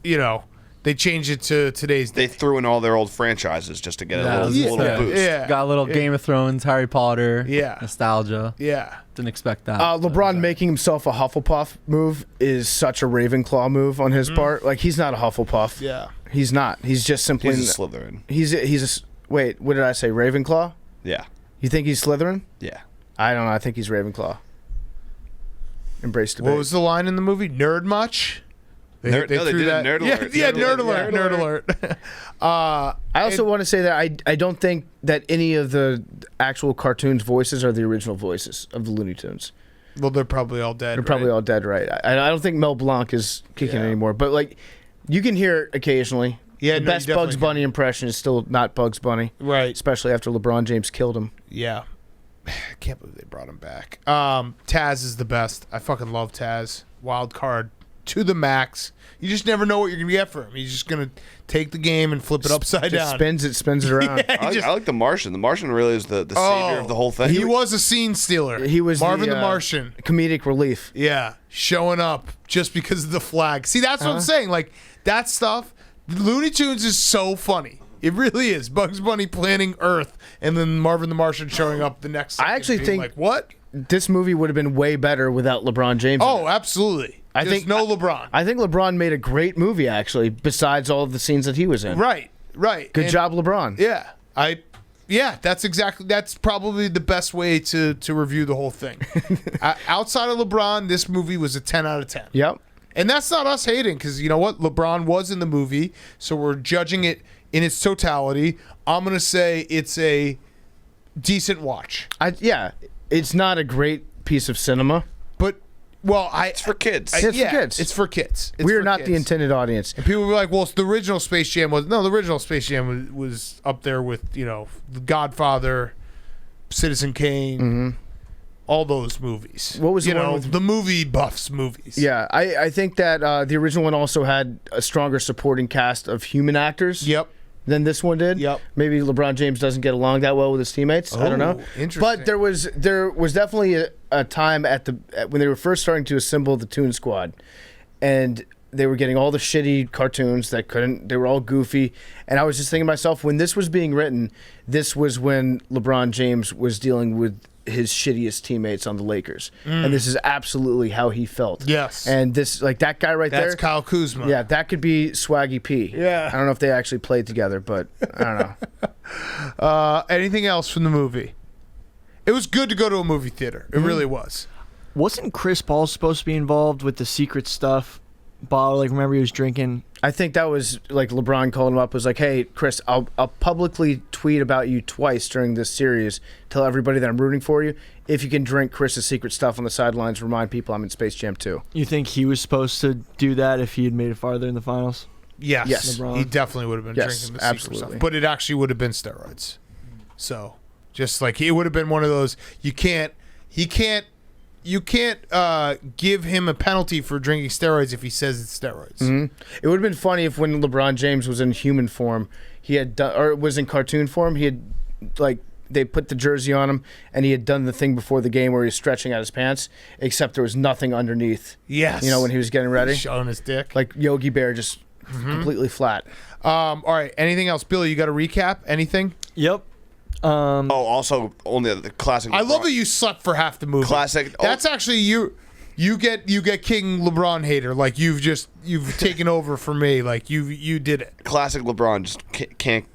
A: they changed it to today's.
B: They threw in all their old franchises just to get
E: Yeah,
B: a little boost.
A: Yeah,
E: Got a little Game of Thrones, Harry Potter,
A: Yeah.
E: nostalgia.
A: yeah.
E: Didn't expect that.
C: LeBron making himself a Hufflepuff move is such a Ravenclaw move on his part. Like he's not a Hufflepuff.
A: Yeah.
C: He's not. He's just simply.
B: He's a Slytherin.
C: Wait, what did I say? Ravenclaw?
B: Yeah.
C: You think he's Slytherin?
B: Yeah.
C: I don't know. I think he's Ravenclaw. Embrace debate.
A: What was the line in the movie? Nerd much?
B: They did a nerd alert.
A: Yeah,
B: Nerd
A: nerd alert. Nerd alert.
C: I also want to say that I don't think that any of the actual cartoons' voices are the original voices of the Looney Tunes.
A: Well, they're probably all dead.
C: They're probably all dead, right? I don't think Mel Blanc is kicking anymore, but like you can hear it occasionally.
A: Yeah,
C: the
A: no,
C: best
A: you definitely
C: Bugs
A: can.
C: Bunny impression is still not Bugs Bunny,
A: Right.
C: especially after LeBron James killed him.
A: Yeah. I can't believe they brought him back. Taz is the best. I fucking love Taz. Wild card to the max. You just never know what you're gonna get for him. He's just gonna take the game and flip it upside
C: Just
A: down.
C: spins it around.
A: Yeah,
B: I like the Martian. The Martian really is the savior of the whole thing.
A: He was a scene stealer.
C: He was
A: Marvin the Martian.
C: comedic relief.
A: Yeah, showing up just because of the flag. See, that's what I'm saying. Like that stuff. Looney Tunes is so funny. It really is. Bugs Bunny planning Earth, and then Marvin the Martian showing up the next.
C: I actually
A: second being
C: think-
A: like what?
C: This movie would have been way better without LeBron James. in
A: Oh,
C: it.
A: absolutely.
C: I
A: Just
C: think
A: no LeBron.
C: I think LeBron made a great movie actually. Besides all of the scenes that he was in.
A: Right.
C: Good
A: And-
C: job, LeBron.
A: Yeah, that's probably the best way to review the whole thing. Outside of LeBron, this movie was a 10 out of 10.
C: Yep.
A: And that's not us hating, because you know what? LeBron was in the movie, so we're judging it in its totality. I'm going to say it's a decent watch.
C: It's not a great piece of cinema.
A: But, well,
B: It's for kids.
C: It's for kids.
A: It's for kids. It's
C: We're
A: for
C: not
A: kids.
C: the intended audience.
A: And people were like, well, the original Space Jam the original Space Jam was up there with, The Godfather, Citizen Kane, all those movies.
C: What was the one with-
A: the movie buffs movies?
C: Yeah, I think that the original one also had a stronger supporting cast of human actors.
A: Yep.
C: Than this one did.
A: Yep.
C: Maybe LeBron James doesn't get along that well with his teammates. I don't know.
A: Interesting.
C: But there was definitely a time when they were first starting to assemble the Toon Squad, and they were getting all the shitty cartoons that couldn't. They were all goofy, and I was just thinking to myself, when this was being written, this was when LeBron James was dealing with his shittiest teammates on the Lakers, and this is absolutely how he felt.
A: Yes.
C: And this, like that guy right there.
A: That's Kyle Kuzma.
C: Yeah, that could be Swaggy P.
A: Yeah.
C: I don't know if they actually played together, but I don't know.
A: Anything else from the movie? It was good to go to a movie theater. It really was.
F: Wasn't Chris Paul supposed to be involved with the secret stuff? Bottle, like remember he was drinking.
C: I think that was like LeBron called him up, was like, hey, Chris, I'll publicly tweet about you twice during this series, tell everybody that I'm rooting for you. If you can drink Chris's secret stuff on the sidelines, remind people I'm in Space Jam 2.
F: You think he was supposed to do that if he had made it farther in the finals?
A: Yes.
C: Yes.
F: LeBron.
A: He definitely would have been
C: Yes,
A: drinking the secret
C: absolutely.
A: stuff. But it actually would have been steroids. So, just like it would have been one of those, you can't give him a penalty for drinking steroids if he says it's steroids.
C: It would have been funny if when LeBron James was in human form, he had done, or was in cartoon form, he had like they put the jersey on him and he had done the thing before the game where he was stretching out his pants, except there was nothing underneath.
A: Yes.
C: You know, when he was getting ready,
A: Showing his dick.
C: like Yogi Bear, just completely flat.
A: All right. Anything else, Billy? You got a recap? Anything?
F: Yep.
B: Oh, also only the classic.
A: I love that you slept for half the movie.
B: Classic.
A: That's actually you. You get King LeBron hater. Like you've taken over for me. Like you did it.
B: Classic LeBron just can't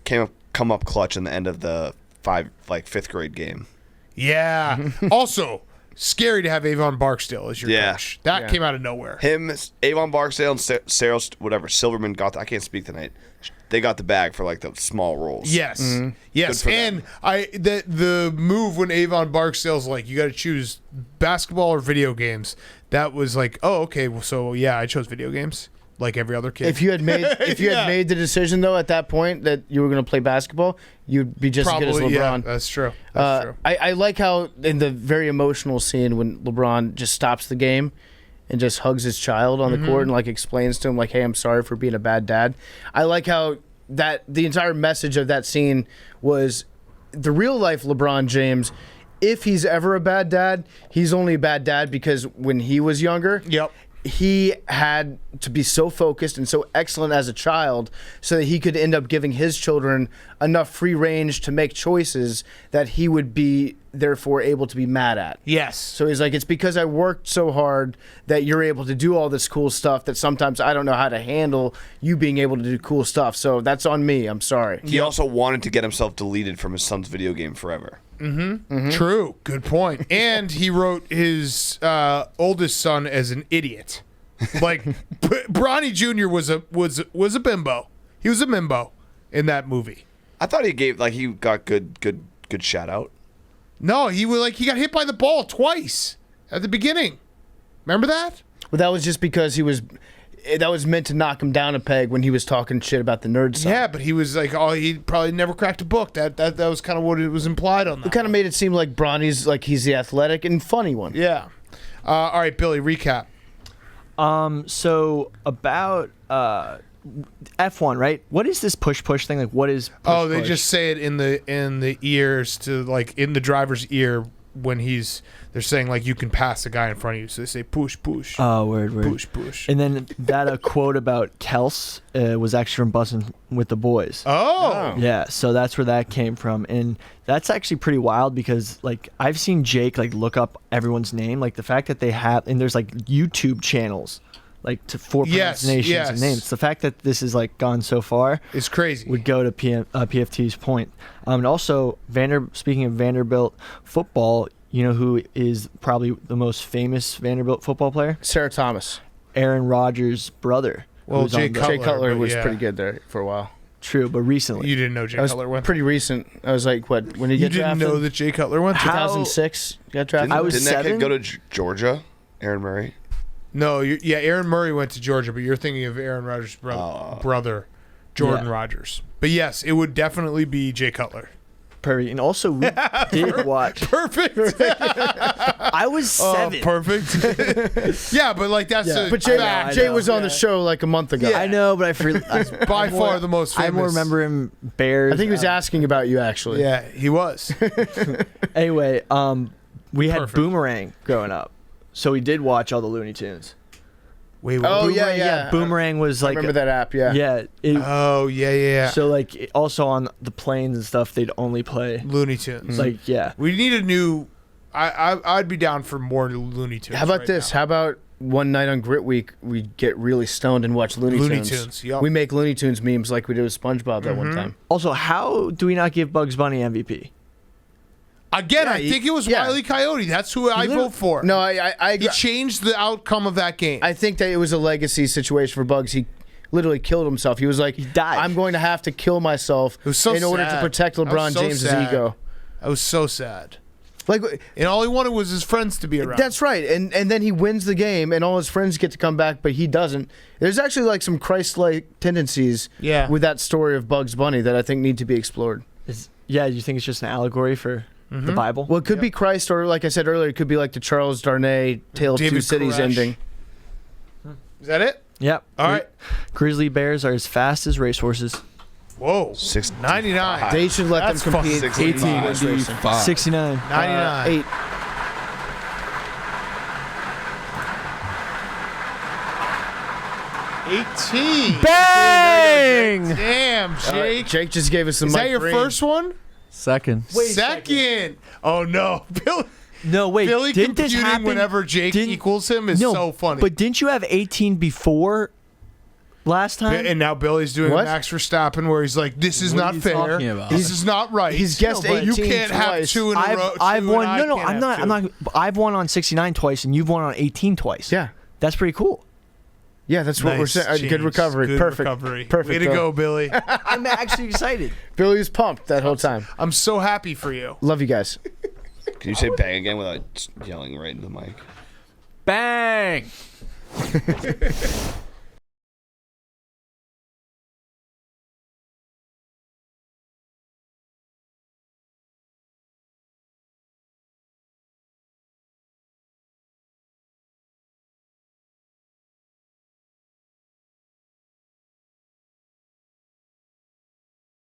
B: come up clutch in the end of the fifth grade game.
A: Yeah. Also, scary to have Avon Barksdale as your
B: Yeah.
A: coach. That came out of nowhere.
B: Him, Avon Barksdale, and Sarah, whatever, Silverman I can't speak tonight. They got the bag for like the small roles.
A: Yes. Yes.
B: Good for
A: And
B: them.
A: the move when Avon Barksdale's like, you got to choose basketball or video games. That was like, oh, okay. Well, so yeah, I chose video games like every other kid.
C: If you had made made the decision though at that point that you were going to play basketball, you'd be just as good as LeBron.
A: Yeah, that's true. That's true.
C: I like how in the very emotional scene when LeBron just stops the game and just hugs his child on the court and like explains to him like, "Hey, I'm sorry for being a bad dad." I like how that the entire message of that scene was the real life LeBron James. If he's ever a bad dad, he's only a bad dad because when he was younger,
A: Yep.
C: he had to be so focused and so excellent as a child so that he could end up giving his children enough free range to make choices that he would be therefore able to be mad at.
A: Yes.
C: So he's like, it's because I worked so hard that you're able to do all this cool stuff that sometimes I don't know how to handle you being able to do cool stuff. So that's on me. I'm sorry.
B: He also wanted to get himself deleted from his son's video game forever.
A: True. Good point. And he wrote his oldest son as an idiot. Like Bronny Jr. was a bimbo. He was a mimbo in that movie.
B: I thought he got good shout out.
A: No, he got hit by the ball twice at the beginning. Remember that?
C: But that was just because that was meant to knock him down a peg when he was talking shit about the nerd stuff.
A: Yeah, but he was like, oh, he probably never cracked a book. That was kind of what it was implied on that.
C: It kind of made it seem like Bronny's like he's the athletic and funny one.
A: Yeah. All right, Billy, recap.
F: So about F1, right? What is this push thing? Like, what is? Push,
A: They
F: push?
A: just say it in the ears to like in the driver's ear when they're saying like you can pass the guy in front of you. So they say push.
F: Oh, word.
A: Push.
F: And then that quote about Kels was actually from Bussin' with the Boys.
A: Oh.
F: Yeah, so that's where that came from, and that's actually pretty wild because like I've seen Jake like look up everyone's name, like the fact that they have, and there's like YouTube channels like for pronunciations and names. The fact that this is like gone so far
A: It's crazy.
F: would go to PFT's point. And also speaking of Vanderbilt football, you know who is probably the most famous Vanderbilt football player?
C: Sarah Thomas.
F: Aaron Rodgers' brother.
A: Well,
F: who's on
A: Jay
F: the-
A: Cutler.
C: Jay Cutler
A: but
C: was
A: yeah.
C: pretty good there for a while.
F: True, but recently.
A: You didn't know Jay
C: That was
A: Cutler went?
C: pretty recent. I was like, what, when did he
A: You
C: get
A: didn't
C: drafted?
A: know that Jay Cutler went?
F: How-
C: 2006 got drafted?
F: I was
B: Didn't that
F: 7?
B: kid go to Georgia? Aaron Murray?
A: No, Aaron Murray went to Georgia, but you're thinking of Aaron Rodgers' brother, Jordan
F: Yeah.
A: Rodgers. But yes, it would definitely be Jay Cutler.
F: Perfect. And also, we did watch.
A: Perfect.
F: I was 7.
A: Perfect. Yeah, but like that's
F: Yeah.
A: a
C: But Jay,
A: fact.
C: Jay was on the show like a month ago.
F: I know, but
A: By far the most
F: I
A: famous.
F: more remember him Bears.
C: I think he was asking about you, actually.
A: Yeah, he was.
F: Anyway, we had
A: Perfect.
F: Boomerang growing up, so we did watch all the Looney Tunes.
A: Wait,
C: Oh,
A: what?
C: yeah.
F: Boomerang was
C: I
F: like
C: remember that app, yeah.
F: Yeah.
A: Oh, yeah.
F: So like also on the planes and stuff, they'd only play
A: Looney Tunes.
F: like yeah.
A: We need a new. I'd be down for more Looney Tunes.
C: How about
A: right
C: this?
A: now.
C: How about one night on Grit Week, we get really stoned and watch Looney Tunes.
A: Tunes, Mm-hmm. yup.
C: We make Looney Tunes memes like we did with SpongeBob that one time.
F: Also, how do we not give Bugs Bunny MVP?
A: Again,
C: Yeah,
A: I think it was
C: yeah.
A: Wile E. Coyote. That's who I vote for.
C: No, I
A: He changed the outcome of that game.
C: I think that it was a legacy situation for Bugs. He literally killed himself. He was like,
F: died.
C: I'm going to have to kill myself
A: was so
C: in order to
A: sad.
C: protect
A: That was
C: LeBron
A: so
C: James's
A: sad.
C: ego.
A: I was so sad.
C: Like,
A: And all he wanted was his friends to be around.
C: that's right. And then he wins the game, and all his friends get to come back, but he doesn't. There's actually like some Christ-like tendencies
A: Yeah.
C: with that story of Bugs Bunny that I think need to be explored.
F: Yeah, you think it's just an allegory for the Bible?
C: Well, it could be Christ, or like I said earlier, it could be like the Charles Darnay Tale of Two
A: David
C: Cities
A: Koresh.
C: ending.
A: Is that it?
F: Yep.
A: All right.
F: Grizzly bears are as fast as racehorses.
A: Whoa. 99.
C: They should let
A: That's
C: them compete.
A: fucking
E: 1895.
F: 69.
A: 99.
C: 8.
F: Bang!
A: Damn, Jake.
C: Jake just gave us some.
A: Is that
C: Mike
A: your
C: Breen.
A: first one?
E: Second.
A: Second. Oh, no.
F: No, wait.
A: Billy
F: didn't this
A: computing
F: happen
A: whenever Jake
F: didn't-
A: equals him is
F: no,
A: so funny.
F: But didn't you have 18 before? last time.
A: And now Billy's doing
C: What?
A: Max Verstappen, where he's like, "This is
E: What are
A: not
E: you
A: fair.
E: talking about?
A: This is not right.
C: He's guessed
A: No, but
C: 18
A: You can't have
C: twice.
A: 2 in a row.
F: I've
A: two,
F: won.
A: and I
F: No,
A: can't
F: I'm
A: have
F: not.
A: 2.
F: I'm not. I've won on 69 twice, and you've won on 18 twice.
C: Yeah.
F: That's pretty cool.
C: Yeah, that's what we're
A: Nice
C: saying. Good
A: change.
C: recovery.
A: Good
C: Perfect.
A: recovery.
C: Perfect.
A: Way to
C: Bill.
A: go, Billy.
F: I'm actually excited.
C: Billy was pumped that whole time.
A: I'm so happy for you.
C: Love you guys.
B: Can you say bang again without yelling right into the mic?
E: Bang!